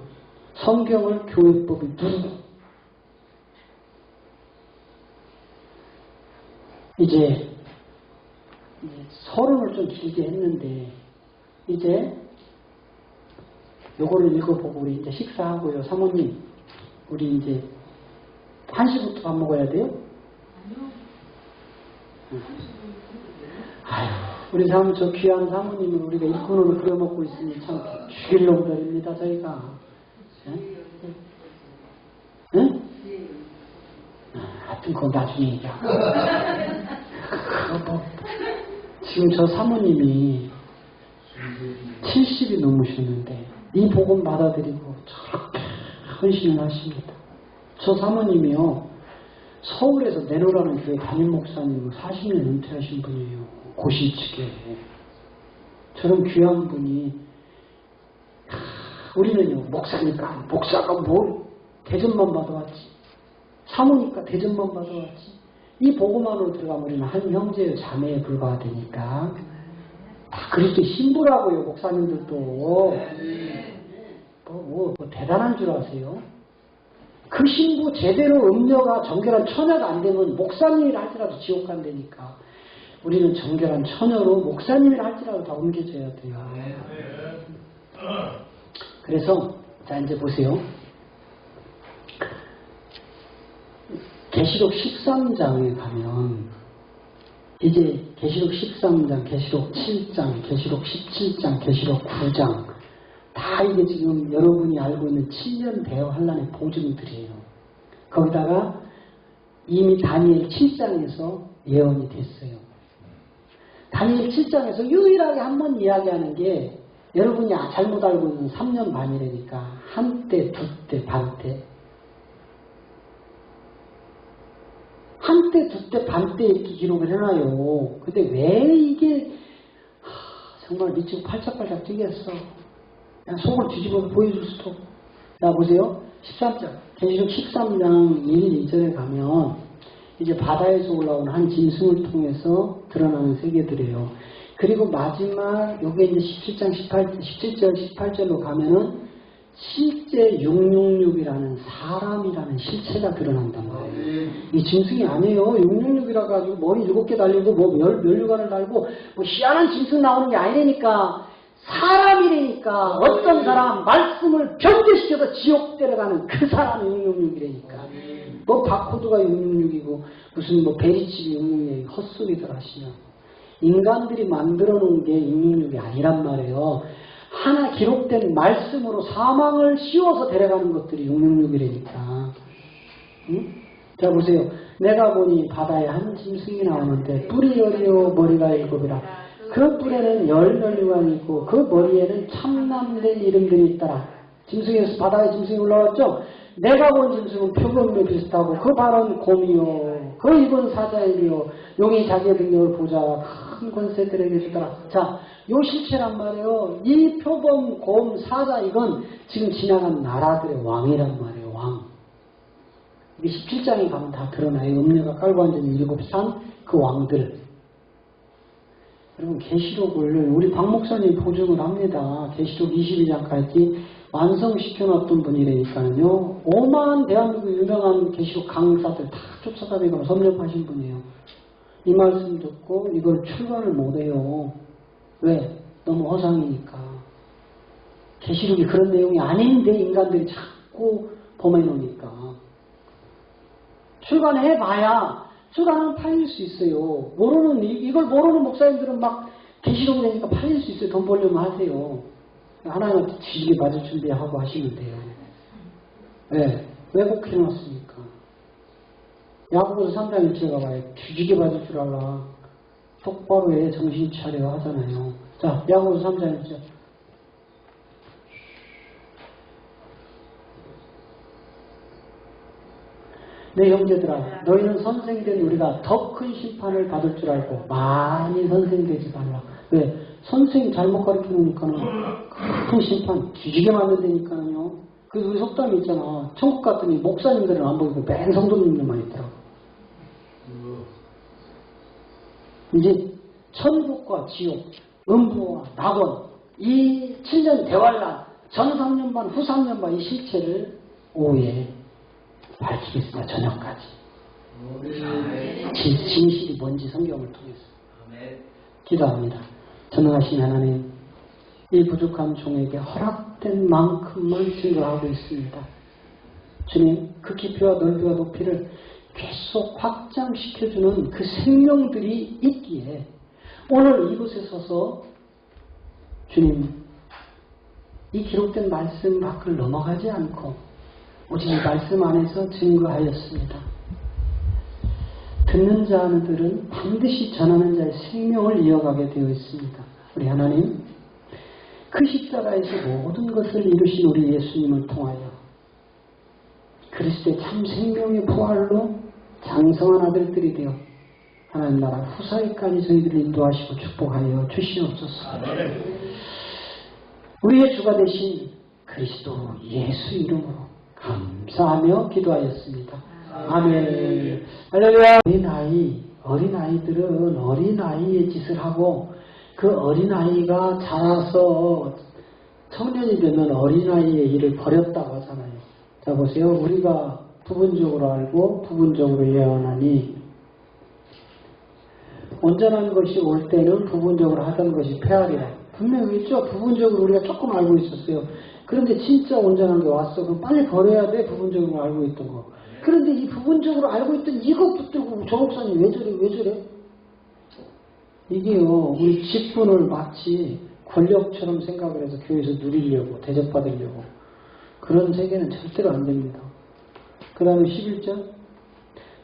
성경을 교회법이 누르고. 이제 서론을 좀 길게 했는데 이제 요거를 읽어보고 우리 이제 식사하고요. 사모님 우리 이제 1시부터 밥 먹어야 돼요? 아유 우리 저 귀한 사모님을 우리가 일꾼으로 부려먹고 있으니 참 죽일 놈들입니다 저희가. 응? 하여튼 그건 나중에 얘기하고. 지금 저 사모님이 70이 넘으셨는데 이 복음 받아들이고 저렇게 헌신을 하십니다. 저 사모님이요 서울에서 내로라는 교회 담임 목사님으로 40년 은퇴하신 분이에요. 고시 측에. 저런 귀한 분이 우리는요 목사니까 목사가 뭘 대접만 받아왔지, 사모니까 대접만 받아왔지. 이 복음 안으로 들어가면 우리는 한 형제의 자매에 불과하다니까. 다 그리스도의 신부라고요 목사님들도. 뭐 대단한 줄 아세요? 그 신부 제대로 음녀가 정결한 처녀가 안 되면 목사님이라 할지라도 지옥 간다니까. 우리는 정결한 처녀로 목사님이라 할지라도 다 옮겨져야 돼요. 그래서 자 이제 보세요. 계시록 13장에 가면 이제 계시록 13장, 계시록 7장, 계시록 17장, 계시록 9장 다 이게 지금 여러분이 알고 있는 7년 대여 환란의 보증들이에요. 거기다가 이미 다니엘 7장에서 예언이 됐어요. 다니엘 7장에서 유일하게 한 번 이야기하는 게 여러분이 잘못 알고 있는 3년 반이라니까 한때, 두때, 반때. 한때, 두때, 반때 이렇게 기록을 해놔요. 근데 왜 이게 정말 미치고 팔짝팔짝 뛰겠어. 그냥 속을 뒤집어서 보여줄 수도. 자 보세요. 13장 계시록 13장 1, 2절에 가면 이제 바다에서 올라온 한 짐승을 통해서 드러나는 세계들이에요. 그리고 마지막 요게 이제 17절 18절로 가면은 실제 666이라는 사람이라는 실체가 드러난단 말이에요. 이 짐승이 아니에요. 666이라 가지고 머리 7개 달리고 뭐 면류관을 달고 뭐 희한한 짐승 나오는 게 아니라니까. 사람이라니까. 어떤 사람 말씀을 변제시켜서 지옥 데려가는 그 사람이 666이라니까. 뭐 바코드가 666이고 무슨 뭐 베리칩이 666이 헛소리들 하시냐. 인간들이 만들어 놓은 게 666이 아니란 말이에요. 하나 기록된 말씀으로 사망을 씌워서 데려가는 것들이 666이라니까. 응? 자 보세요. 내가 보니 바다에 한 짐승이 나오는데 뿔이 10이요 머리가 7이라. 그 뿔에는 10면류관이 있고 그 머리에는 참남된 이름들이 있더라. 짐승에서 바다에 짐승이 올라왔죠. 내가 본 짐승은 표범에 비슷하고 그 발은 곰이요 그 입은 사자이요 용이 자기의 능력을 보자 큰 권세들에게 주더라. 자, 요 실체란 말이에요. 이 표범, 곰, 사자 이건 지금 지나간 나라들의 왕이란 말이에요. 왕. 이게 17장에 가면 다 드러나요. 음녀가 깔고 앉은 7산 그 왕들. 여러분 계시록을 우리 박 목사님이 보증을 합니다. 계시록 22장까지 완성시켜놨던 분이라니까요. 오만 대한민국 유명한 계시록 강사들 다 쫓아다니고 섭렵하신 분이에요. 이 말씀 듣고 이걸 출간을 못해요. 왜? 너무 허상이니까. 계시록이 그런 내용이 아닌데 인간들이 자꾸 범해놓으니까. 출간해봐야 출간하면 팔릴 수 있어요. 이걸 모르는 목사님들은 막 계시록이 되니까 팔릴 수 있어요. 돈 벌려면 하세요. 하나님한테 지지게 맞을 준비하고 하시면 돼요. 왜? 왜곡해놨으니까. 야고보서 3장 1절 가봐요. 뒤지게 받을 줄 알라. 똑바로 해 정신 차려 하잖아요. 자, 야고보서 3장 1절. 내 형제들아, 너희는 선생된 우리가 더 큰 심판을 받을 줄 알고 많이 선생되지 말라. 왜? 선생이 잘못 가르쳐 놓으니까는 큰 심판 뒤지게 만든다니까는요. 그래서 우리 속담이 있잖아. 천국 갔더니 목사님들은 안 보이고 맨 성도님들만 있더라고. 이제 천국과 지옥, 음부와 낙원, 이 7년 대환란, 전 3년반, 후 3년반 이 실체를 오후에 밝히겠습니다. 저녁까지. 진실이 뭔지 성경을 통해서 기도합니다. 전능하신 하나님, 이 부족한 종에게 허락된 만큼만 증거하고 있습니다. 주님, 그 깊이와 넓이와 높이를 계속 확장시켜주는 그 생명들이 있기에 오늘 이곳에 서서 주님, 이 기록된 말씀 밖을 넘어가지 않고 오직 이 말씀 안에서 증거하였습니다. 듣는 자들은 반드시 전하는 자의 생명을 이어가게 되어 있습니다. 우리 하나님, 그 십자가에서 모든 것을 이루신 우리 예수님을 통하여 그리스도의 참 생명의 부활로 장성한 아들들이 되어 하나님 나라 후사에까지 저희들을 인도하시고 축복하여 주시옵소서. 우리의 주가 되신 그리스도 예수 이름으로 감사하며 기도하였습니다. 아멘. 할렐루야. 어린아이들은 어린아이의 짓을 하고 그 어린아이가 자라서 청년이 되면 어린아이의 일을 버렸다고 하잖아요. 자, 보세요. 우리가 부분적으로 알고 부분적으로 예언하니 온전한 것이 올 때는 부분적으로 하던 것이 폐하리라. 분명히 있죠. 부분적으로 우리가 조금 알고 있었어요. 그런데 진짜 온전한 게 왔어. 그럼 빨리 버려야 돼. 부분적으로 알고 있던 거. 그런데 이 부분적으로 알고 있던 이거 붙들고 저 목사님 왜 저래? 이게요. 우리 직분을 마치 권력처럼 생각을 해서 교회에서 누리려고 대접받으려고 그런 세계는 절대로 안 됩니다. 그 다음에 11절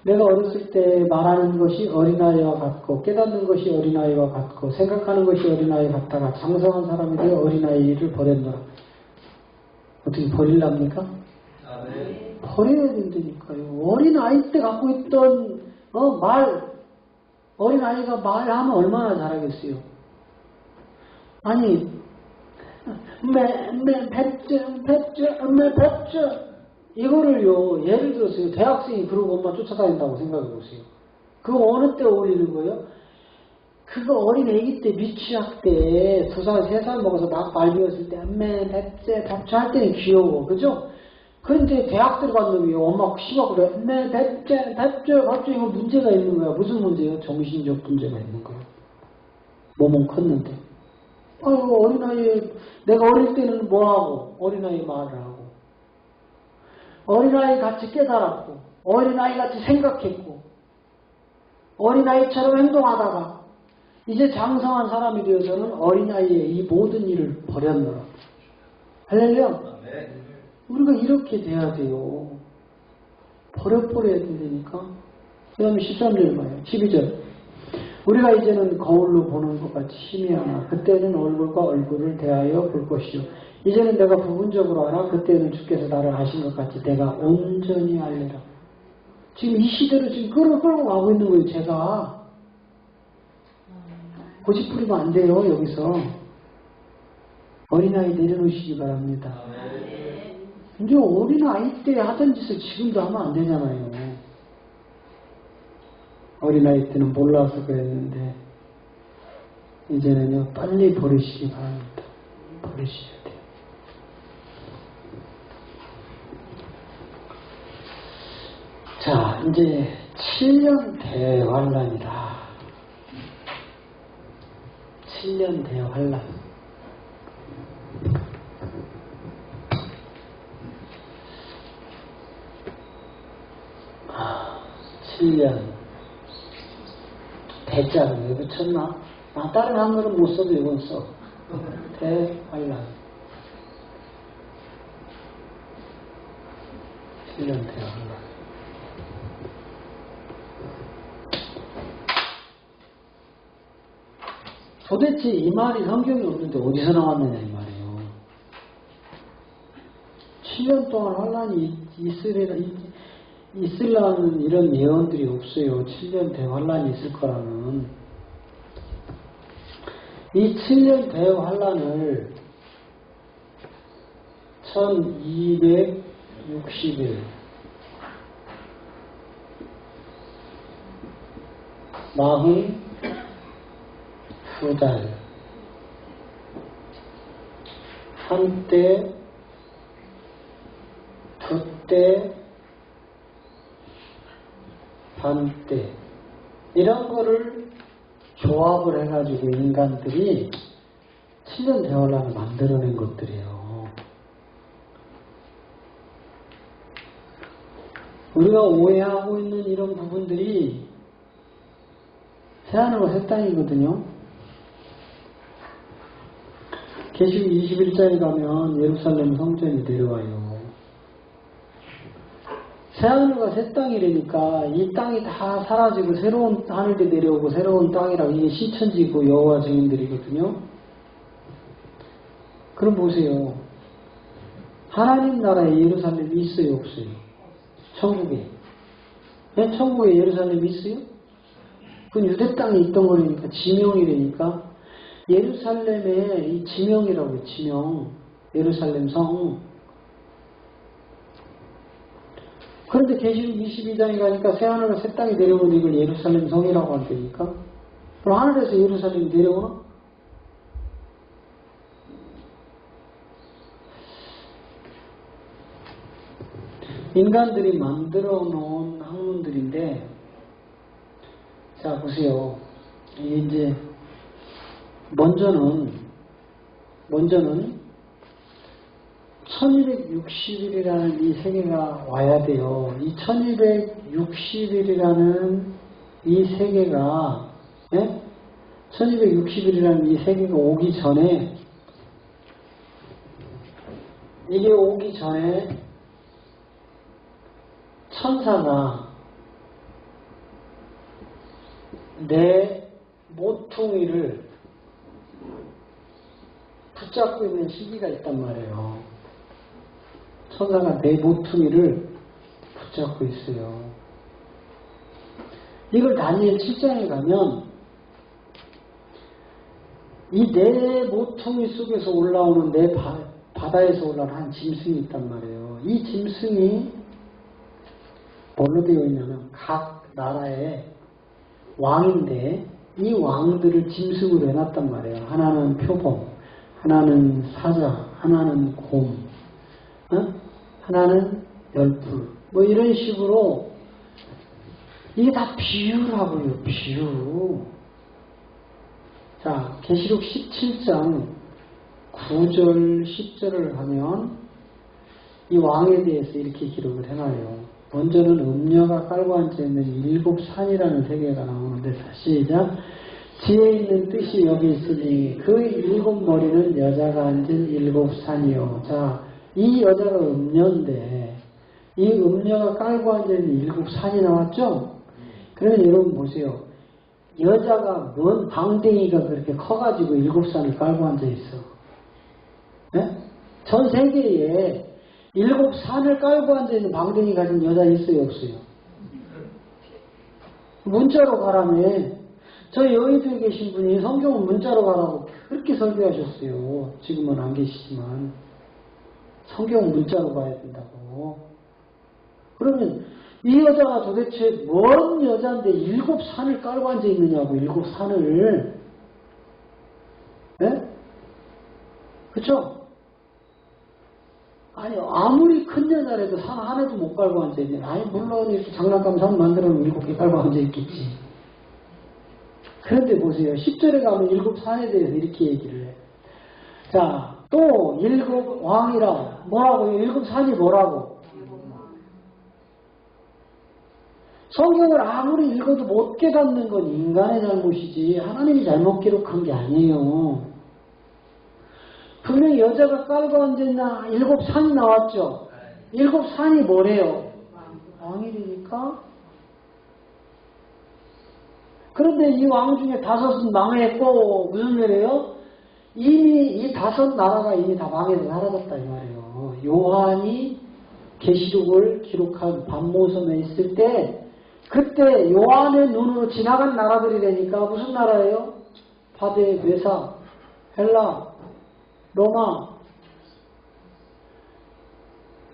내가 어렸을 때 말하는 것이 어린아이와 같고 깨닫는 것이 어린아이와 같고 생각하는 것이 어린아이 같다가 장성한 사람이 되어 어린아이를 버렸노라. 어떻게 버릴랍니까? 네. 버려야 된다니까요. 어린아이 때 갖고 있던 어린아이가 말하면 얼마나 잘하겠어요. 아니 뱃줄 이거를요, 예를 들어서요, 대학생이 그러고 엄마 쫓아다닌다고 생각해 보세요. 그거 어느 때 어울리는 거예요? 그거 어린 애기 때, 미취학 때, 2살, 3살 먹어서 막 말 배웠을 때, 밥주 할 때는 귀여워. 그죠? 그런데 대학 들어간 놈이요, 엄마 씨가 그래, 밥주, 이거 문제가 있는 거야. 무슨 문제예요? 정신적 문제가 있는 거예요. 몸은 컸는데. 아이고, 어린아이, 내가 어릴 때는 뭐하고, 어린아이 말을 하고. 어린아이 같이 깨달았고, 어린아이 같이 생각했고, 어린아이처럼 행동하다가, 이제 장성한 사람이 되어서는 어린아이의 이 모든 일을 버렸노라. 할렐루야. 우리가 이렇게 돼야 돼요. 버려야 된다니까. 그 다음에 13절 봐요. 12절. 우리가 이제는 거울로 보는 것 같이 희미하나 그때는 얼굴과 얼굴을 대하여 볼 것이요. 이제는 내가 부분적으로 알아. 그때는 주께서 나를 아신 것 같이 내가 온전히 알리라. 지금 이 시대로 지금 끌고 가고 있는 거예요. 제가. 고집 부리면 안 돼요. 여기서. 어린아이 내려놓으시기 바랍니다. 이제 어린아이 때 하던 짓을 지금도 하면 안 되잖아요. 어린아이 때는 몰라서 그랬는데 이제는요 빨리 버리시기 바랍니다. 버리셔야 돼요. 자, 이제 7년 대환란이다. 7년 대환란. 아, 7년. 대자는 왜 붙였나? 다른 한글은 못 써도 이건 써. 대환란. 7년 대환란. 도대체 이 말이 성경에 없는데 어디서 나왔느냐 이 말이에요. 7년 동안 환란이 있으려는 이런 예언들이 없어요. 7년 대환란이 있을 거라는. 이 7년 대환란을 1260일 42달 한때 두때 반때 이런 거를 조합을 해가지고 인간들이 7년 대환란을 만들어낸 것들이에요. 우리가 오해하고 있는 이런 부분들이 새하늘과 새 땅이거든요. 계시록 21장에 가면 예루살렘 성전이 내려와요. 새하늘과 새 땅이라니까 이 땅이 다 사라지고 새로운 하늘이 내려오고 새로운 땅이라고 이게 신천지고 여호와 증인들이거든요. 그럼 보세요. 하나님 나라에 예루살렘이 있어요 없어요? 천국에. 네? 천국에 예루살렘이 있어요? 그건 유대 땅에 있던 거니까 지명이라니까 예루살렘의 이 지명이라고요. 지명. 예루살렘 성. 그런데 계시록 22장에 가니까 새하늘과 새 땅이 내려오는데 이걸 예루살렘 성이라고 한다니까? 그럼 하늘에서 예루살렘이 내려오나? 인간들이 만들어 놓은 학문들인데, 자, 보세요. 이게 이제, 먼저는 1260일이라는 이 세계가 와야 돼요. 이 1260일이라는 이 세계가, 예? 1260일이라는 이 세계가 오기 전에, 이게 오기 전에 천사가 내 모퉁이를 붙잡고 있는 시기가 있단 말이에요. 천사가 내 모퉁이를 붙잡고 있어요. 이걸 다니엘 7장에 가면 이 내 모퉁이 속에서 올라오는 내 바다에서 올라오는 한 짐승이 있단 말이에요. 이 짐승이 뭘로 되어 있냐면 각 나라의 왕인데 이 왕들을 짐승으로 해놨단 말이에요. 하나는 표범, 하나는 사자, 하나는 곰, 하나는 열풀. 뭐 이런 식으로 이게 다 비유라고요. 비유. 자, 계시록 17장 9절 10절을 하면 이 왕에 대해서 이렇게 기록을 해놔요. 먼저는 음녀가 깔고 앉아있는 일곱 산이라는 세계가 나오는데 시작. 지혜 있는 뜻이 여기 있으니 그 일곱 머리는 여자가 앉은 일곱 산이요. 자, 이 여자가 음녀인데 이 음녀가 깔고 앉아있는 일곱 산이 나왔죠? 그러면 여러분 보세요. 여자가 뭔 방댕이가 그렇게 커가지고 일곱 산을 깔고 앉아있어. 네? 전 세계에 일곱 산을 깔고 앉아있는 방댕이 가진 여자 있어요 없어요? 문자로 가라며. 저 여의도에 계신 분이 성경은 문자로 가라고 그렇게 설교하셨어요. 지금은 안 계시지만 성경은 문자로 가야 된다고. 그러면 이 여자가 도대체 뭔 여자인데 일곱 산을 깔고 앉아있느냐고. 일곱 산을. 네? 그쵸? 아니, 아무리 큰 여자라도 산 하나도 못 깔고 앉아있네. 아니, 물론 이렇게 장난감 산 만들어 놓으면 일곱 개 깔고 앉아있겠지. 그런데 보세요. 10절에 가면 일곱 산에 대해서 이렇게 얘기를 해. 자, 또 일곱 왕이라 뭐라고요? 일곱 산이 뭐라고? 성경을 아무리 읽어도 못 깨닫는 건 인간의 잘못이지 하나님이 잘못 기록한 게 아니에요. 분명히 여자가 깔고 앉아있나 일곱 산이 나왔죠. 일곱 산이 뭐래요? 왕이니까. 그런데 이 왕 중에 5은 망했고 무슨 말이에요? 이미 이 5 나라가 이미 다 망해서 사라졌다 이 말이에요. 요한이 계시록을 기록한 반모섬에 있을 때 그때 요한의 눈으로 지나간 나라들이라니까 무슨 나라예요? 바데, 메사, 헬라, 로마.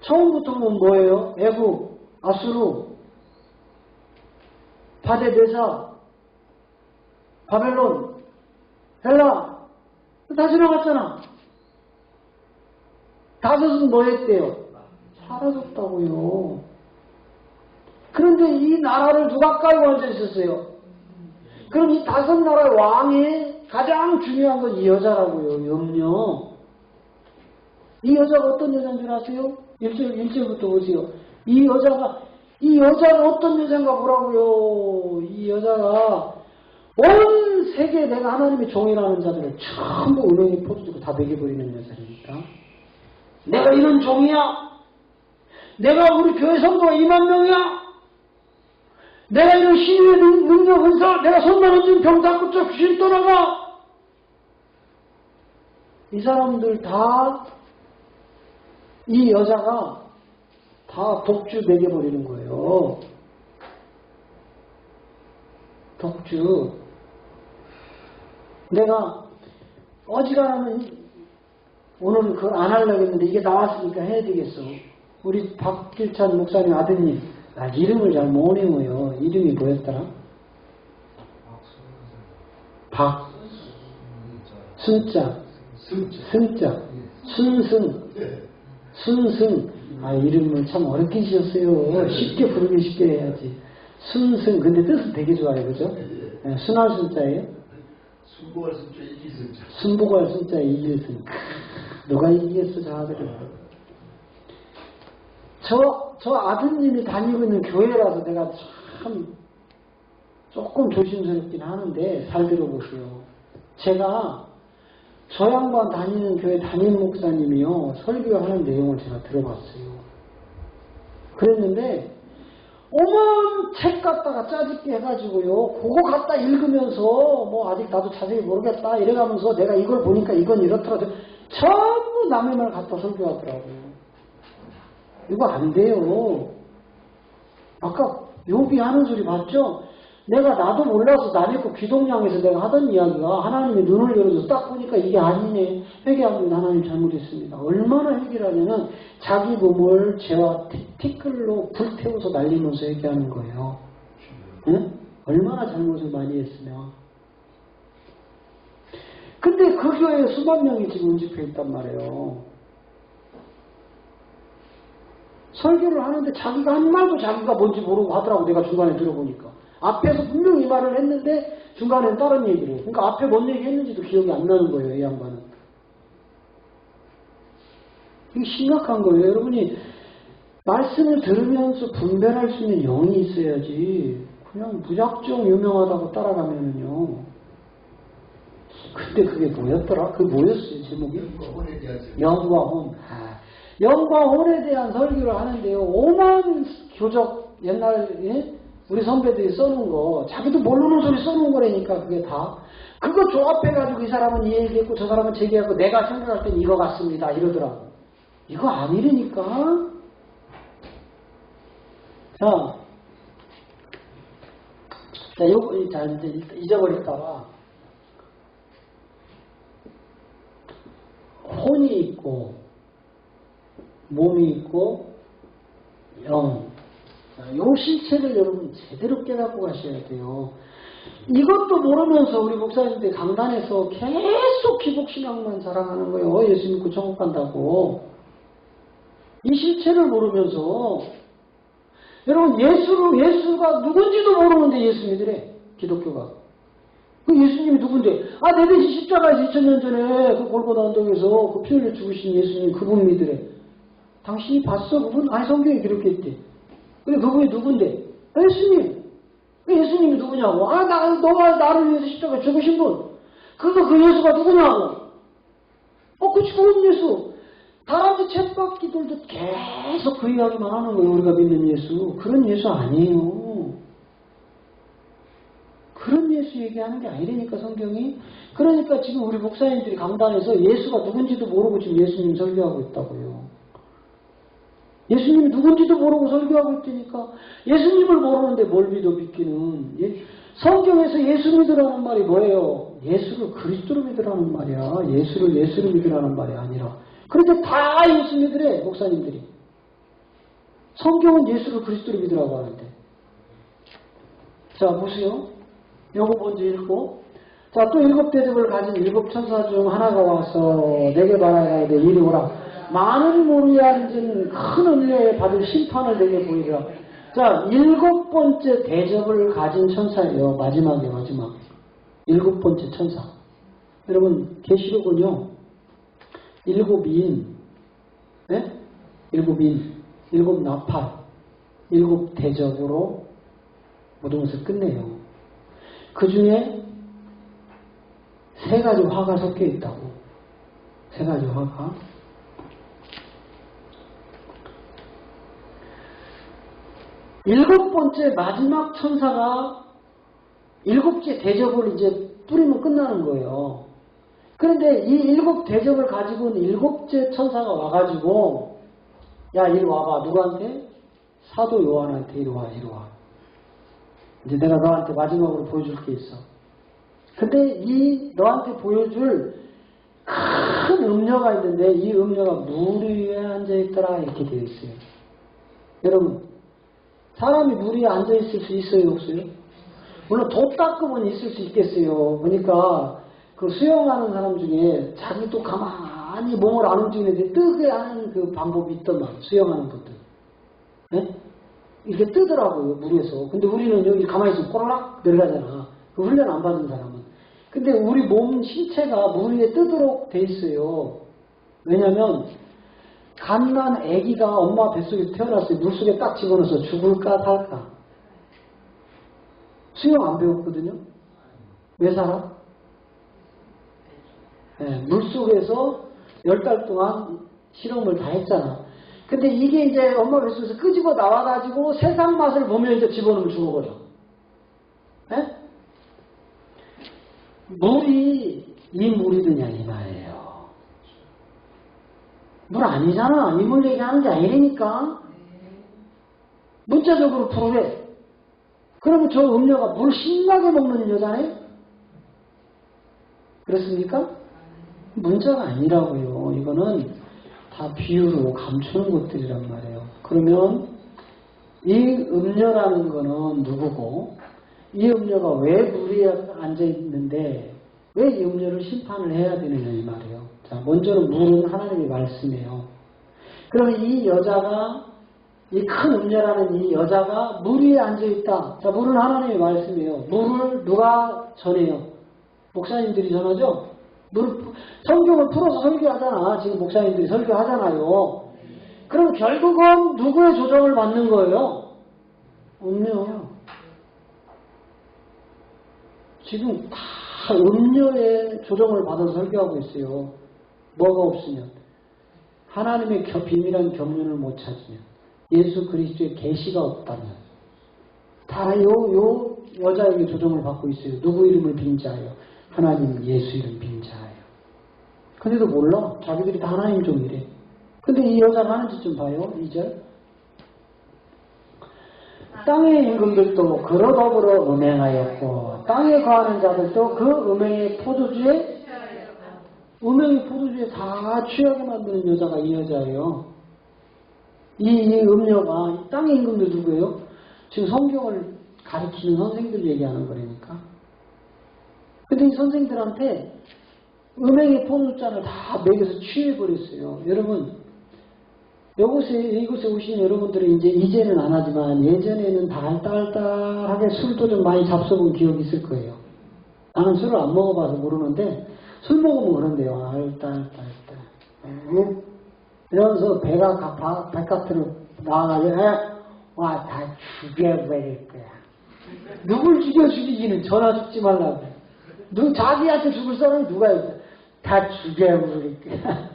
처음부터 보면 뭐예요? 애국, 아수르, 바데, 메사, 바벨론, 헬라. 다 지나갔잖아. 5은 뭐 했대요? 사라졌다고요. 그런데 이 나라를 누가 깔고 앉아 있었어요? 그럼 이 5 나라의 왕의 가장 중요한 건 이 여자라고요. 염려. 이 여자가 어떤 여자인 줄 아세요? 1절부터 보세요. 이 여자가 어떤 여자인가 보라고요. 이 여자가 온 세계에 내가 하나님의 종이라는 자들을 전부 은행에 포도주고 다 먹여버리는 여자니까. 내가 이런 종이야? 내가 우리 교회 성도가 2만 명이야? 내가 이런 신유의 능력 은사, 내가 손만 얹은 병다 꽂혀 귀신 떠나가? 이 사람들 다, 이 여자가 다 독주 먹여버리는 거예요. 독주. 내가 어지간하면 오늘 그걸 안 하려고 했는데 이게 나왔으니까 해야 되겠어. 우리 박길찬 목사님 아드님, 나 이름을 잘 못 외워요. 이름이 뭐였더라? 박, 순자, 순자, 순승. 아, 이름을 참 어렵게 지었어요. 쉽게 부르기 쉽게 해야지. 순승. 근데 뜻은 되게 좋아요. 그죠? 네, 순할 순자예요? 순복할 순자, 이길 순자. 순복할 순자, 이길 순. 누가 이기겠어, 저 아들을. 저 아드님이 다니고 있는 교회라서 내가 참 조금 조심스럽긴 하는데 잘 들어보세요. 제가 저 양반 다니는 교회 담임 목사님이요. 설교하는 내용을 제가 들어봤어요. 그랬는데 오만 책 갖다가 짜집게 해가지고요. 그거 갖다 읽으면서 뭐 아직 나도 자세히 모르겠다 이래가면서 내가 이걸 보니까 이건 이렇더라도 전부 남의 말 갖다 설교하더라고요. 이거 안 돼요. 아까 욥이 하는 소리 봤죠? 내가 나도 몰라서 남의 거 귀동냥에서 내가 하던 이야기가 하나님이 눈을 열어서 딱 보니까 이게 아니네. 회개하면 하나님 잘못했습니다. 얼마나 회개를 하냐면 자기 몸을 죄와 티끌로 불태워서 날리면서 회개하는 거예요. 응? 얼마나 잘못을 많이 했으면. 근데 그 교회에 수만 명이 지금 운집해 있단 말이에요. 설교를 하는데 자기가 한 말도 자기가 뭔지 모르고 하더라고. 내가 중간에 들어보니까. 앞에서 분명히 이 말을 했는데 중간에는 다른 얘기를 해요. 그러니까 앞에 뭔 얘기 했는지도 기억이 안 나는 거예요. 이 양반은. 이게 심각한 거예요. 여러분이 말씀을 들으면서 분별할 수 있는 영이 있어야지 그냥 무작정 유명하다고 따라가면은요. 근데 그게 뭐였더라? 그게 뭐였어요? 제목이? 영과 혼. 영과 혼에 대한 설교를 하는데요. 오만 교적 옛날에 우리 선배들이 써놓은 거 자기도 모르는 소리 써놓은 거라니까 그게 다. 그거 조합해가지고 이 사람은 이 얘기했고 저 사람은 제 얘기했고 내가 생각할 땐 이거 같습니다. 이러더라고. 이거 아니라니까. 자, 이제 잊어버릴까봐. 혼이 있고 몸이 있고 영. 요 실체를 여러분 제대로 깨닫고 가셔야 돼요. 이것도 모르면서 우리 목사님들 강단에서 계속 기복신앙만 자랑하는 거예요. 예수 믿고 천국 간다고. 이 실체를 모르면서 여러분 예수가 누군지도 모르는데 예수 믿으래. 기독교가. 그 예수님이 누군데? 아, 내 대신 십자가에서 2000년 전에 그 골고다 언덕에서 그 피 흘려 죽으신 예수님 그분 믿으래. 당신이 봤어 그분? 아니 성경에 그렇게 했대. 근데 그분이 누군데? 예수님. 예수님이 누구냐고. 아, 너가 나를 위해서 십자가에 죽으신 분. 그 예수가 누구냐고. 그치, 그건 예수. 다람쥐 쳇바퀴들도 계속 그 이야기만 하는 거예요. 우리가 믿는 예수. 그런 예수 아니에요. 그런 예수 얘기하는 게 아니라니까 성경이. 그러니까 지금 우리 목사님들이 강단에서 예수가 누군지도 모르고 지금 예수님 설교하고 있다고요. 예수님이 누군지도 모르고 설교하고 있다니까. 예수님을 모르는데 뭘 믿기는. 성경에서 예수 믿으라는 말이 뭐예요? 예수를 그리스도로 믿으라는 말이야. 예수를 믿으라는 말이 아니라. 그런데 다 예수 믿으래, 목사님들이. 성경은 예수를 그리스도로 믿으라고 하는데. 자, 보세요. 요거 먼저 읽고. 자, 또 7대접을 가진 7천사 중 하나가 와서 내게 말하라. 내 이리 오라. 많은 무리에 앉은 큰 은혜에 받을 심판을 내게 보이라. 자, 7번째 대접을 가진 천사예요. 마지막. 7번째 천사. 여러분, 계시록은요, 7인, 네? 7인, 7나팔, 7대접으로 모든 것을 끝내요. 그 중에 3가지 화가 섞여 있다고. 3가지 화가. 일곱 번째 마지막 천사가 7째 대접을 이제 뿌리면 끝나는 거예요. 그런데 이 7대접을 가지고 있는 7째 천사가 와가지고, 야, 이리 와봐. 누구한테? 사도 요한한테 이리 와. 이제 내가 너한테 마지막으로 보여줄 게 있어. 근데 이 너한테 보여줄 큰 음료가 있는데 이 음료가 물 위에 앉아있더라 이렇게 되어 있어요. 여러분, 사람이 물 위에 앉아있을 수 있어요, 없어요? 물론 돛닦으면 있을 수 있겠어요. 그러니까 그 수영하는 사람 중에 자기도 가만히 몸을 안 움직이는데 뜨게 하는 그 방법이 있더만, 수영하는 분들. 네? 이렇게 뜨더라고요, 물에서. 근데 우리는 여기 가만히 있으면 꼬르락 내려가잖아. 그 훈련 안 받은 사람은. 근데 우리 몸 신체가 물 위에 뜨도록 돼 있어요. 왜냐면 갓난 아기가 엄마 뱃속에 태어났어요. 물속에 딱 집어넣어서 죽을까 살까. 수영 안 배웠거든요. 왜 살아? 네, 물속에서 10달 동안 실험을 다 했잖아. 근데 이게 이제 엄마 뱃속에서 끄집어 나와가지고 세상 맛을 보면 이제 집어넣으면 죽어버려. 네? 물이 이 물이더냐 이 말이에요. 물 아니잖아. 이 물 얘기하는 게 아니라니까. 문자적으로 풀어내. 그러면 저 음료가 물 신나게 먹는 여자네? 그렇습니까? 문자가 아니라고요. 이거는 다 비유로 감추는 것들이란 말이에요. 그러면 이 음료라는 거는 누구고, 이 음료가 왜 물 위에 앉아있는데 왜 이 음료를 심판을 해야 되느냐 이 말이에요. 자, 먼저는 물은 하나님의 말씀이에요. 그러면 이 여자가, 이 큰 음료라는 이 여자가 물 위에 앉아있다. 자, 물은 하나님의 말씀이에요. 물을 누가 전해요? 목사님들이 전하죠? 성경을 풀어서 설교하잖아. 지금 목사님들이 설교하잖아요. 그럼 결국은 누구의 조정을 받는 거예요? 음료요. 지금 다 음료의 조정을 받아서 설교하고 있어요. 뭐가 없으면. 하나님의 비밀한 경륜을 못 찾으면. 예수 그리스도의 계시가 없다면. 다 요 여자에게 조정을 받고 있어요. 누구 이름을 빙자하여? 하나님 예수 이름 빙자하여. 근데도 몰라. 자기들이 다 하나님 종이래. 근데 이 여자가 하는지 좀 봐요. 2절. 땅의 임금들도 그로 더불어 음행하였고 땅에 거하는 자들도 그 음행의 포도주에 다 취하게 만드는 여자가 이 여자예요. 이 음료가 이 땅의 임금들 누구예요? 지금 성경을 가르치는 선생들 얘기하는 거라니까. 근데 이 선생들한테 음행의 포도잔을 다 먹여서 취해버렸어요. 여러분, 이곳에 오신 여러분들은 이제는 안 하지만 예전에는 다 알딸딸하게 술도 좀 많이 잡숴본 기억이 있을 거예요. 나는 술을 안 먹어봐서 모르는데 술 먹으면 그런데요. 알딸딸딸. 이러면서 배가 바깥으로 나와가지고 와, 다 죽여버릴 거야. 누굴 죽이지는 전화 죽지 말라고. 자기한테 죽을 사람이 누가 있어? 다 죽여버릴 거야.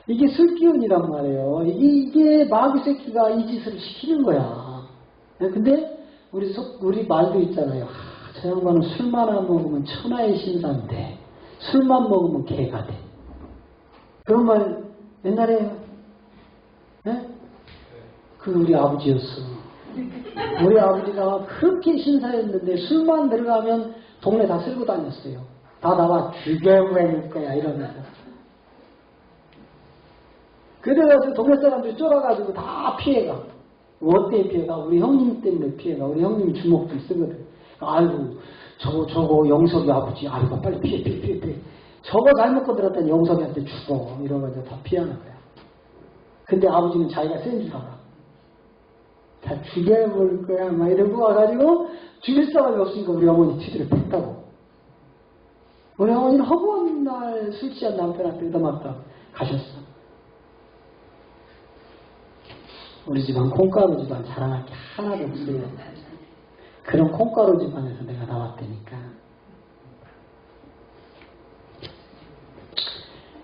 이게 술기운이란 말이에요. 이게 마귀 새끼가 이 짓을 시키는 거야. 근데 우리 말도 있잖아요. 저 양반은 술만 안 먹으면 천하의 신사인데 술만 먹으면 개가 돼. 그런 말 옛날에 네? 그 우리 아버지였어. 우리 아버지가 그렇게 신사였는데 술만 들어가면 동네 다 쓸고 다녔어요. 다 나와 죽여버릴 거야 이러면서. 그래가지고 동네 사람들이 쫄아가지고 다 피해가. 뭐 때문에 피해가? 우리 형님 때문에 피해가. 우리 형님 주먹도 쓰거든. 아이고 저거 영석이 아버지. 아이고 빨리 피해. 저거 잘못 건드렸더니 영석이한테 죽어. 이러면서 다 피하는 거야. 근데 아버지는 자기가 센 줄 알아. 다 죽여버릴 거야. 막 이러고 와가지고 죽일 사람이 없으니까 우리 어머니 뒤들어 팼다고. 우리 어머니는 허구한 날 술 취한 남편한테 얻어맞다 가셨어. 우리 집안 콩가루 집안 자랑할 게 하나도 없어요. 그런 콩가루 집안에서 내가 나왔다니까.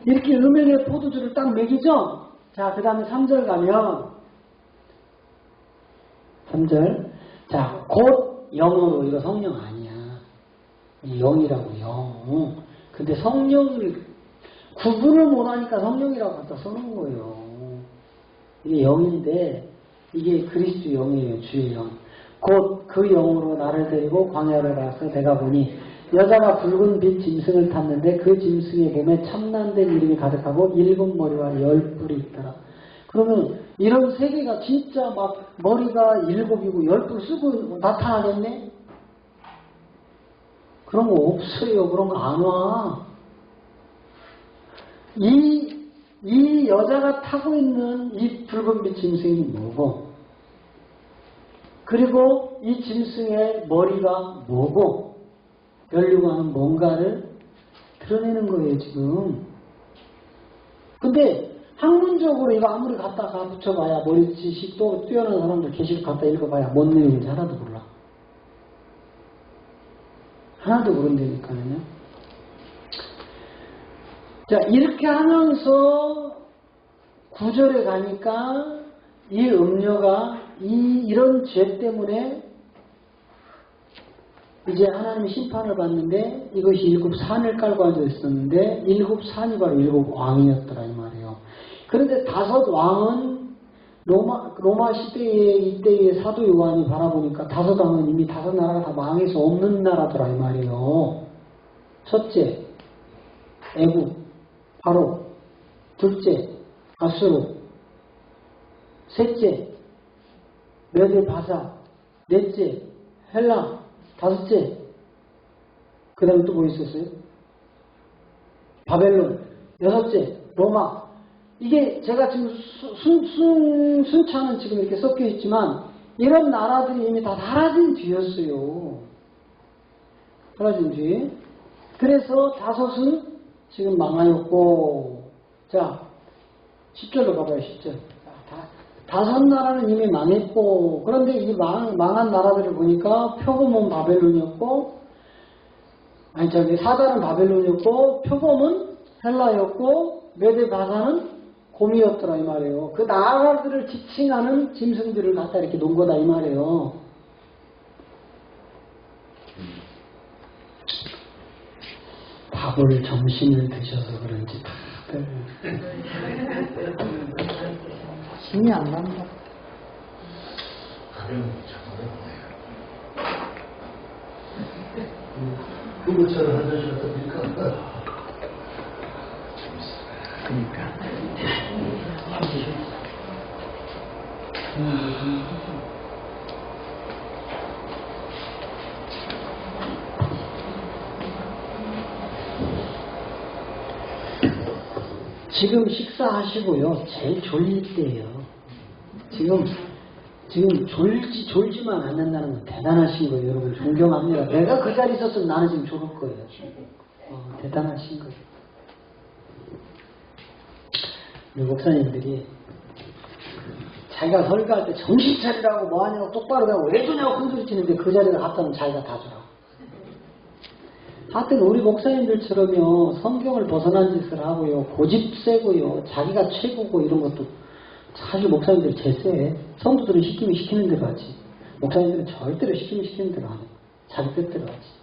이렇게 음행의 포도주를 딱 먹이죠? 자, 그 다음에 3절 가면 3절 자, 곧 영으로 이거 성령 아니야. 영이라고 영. 근데 성령을 구분을 못하니까 성령이라고 갖다 써놓은 거예요. 이게 영인데 이게 그리스도 영이에요. 주의 영. 곧 그 영으로 나를 데리고 광야를 가서 내가 보니 여자가 붉은 빛 짐승을 탔는데 그 짐승의 몸에 참난된 이름이 가득하고 7 머리와 10 뿔이 있더라. 그러면 이런 세계가 진짜 막 머리가 7이고 10뿔 쓰고 나타나겠네? 그런 거 없어요. 그런 거 안 와. 이 여자가 타고 있는 이 붉은 빛 짐승이 뭐고, 그리고 이 짐승의 머리가 뭐고, 열리고 하는 뭔가를 드러내는 거예요, 지금. 근데 학문적으로 이거 아무리 갖다가 붙여봐야 머리 지식 또 뛰어난 사람들 계시록 갖다 읽어봐야 뭔 내용인지 하나도 몰라. 하나도 모른다니까요. 자, 이렇게 하면서 9절에 가니까 이 음녀가 이런 죄 때문에 이제 하나님 심판을 받는데 이것이 7 산을 깔고 앉아 있었는데 7 산이 바로 7 왕이었더라 이 말이에요. 그런데 5 왕은 로마 시대에 이때의 사도 요한이 바라보니까 5 왕은 이미 5 나라가 다 망해서 없는 나라더라 이 말이에요. 첫째 애국 바로, 둘째 아수르, 셋째 메데 바사, 넷째 헬라, 5째 그 다음에 또 뭐 있었어요? 바벨론, 6째 로마. 이게 제가 지금 순차는 지금 이렇게 섞여 있지만 이런 나라들이 이미 다 사라진 뒤였어요. 사라진 뒤. 그래서 5은 지금 망하였고, 자 10절로 가봐요. 10절. 5 나라는 이미 망했고, 그런데 이 망한 나라들을 보니까 표범은 바벨론이었고, 사다는 바벨론이었고, 표범은 헬라였고, 메데 바사는 곰이었더라 이 말이에요. 그 나라들을 지칭하는 짐승들을 갖다 이렇게 놓은 거다 이 말이에요. 밥을 점심을 드셔서 그런지 다들 힘이 안 난다. 그것처럼 한 잔씩 갖다 그러니까 지금 식사하시고요. 제일 졸릴 때예요. 지금 졸지만 않는다는 건 대단하신 거예요. 여러분 존경합니다. 내가 그 자리에 있었으면 나는 지금 졸을 거예요. 대단하신 거예요. 우리 목사님들이 자기가 설교할 때 정신 차리라고 뭐하냐고 똑바로 하고 왜 주냐고 큰소리 치는데 그 자리를 갔다면 자기가 다 주라고. 하여튼 우리 목사님들처럼요, 성경을 벗어난 짓을 하고요, 고집 세고요, 자기가 최고고 이런 것도 사실 목사님들이 제일 세. 성도들은 시키면 시키는 대로 하지. 목사님들은 절대로 시키면 시키는 대로 안 해. 자기 뜻대로 하지.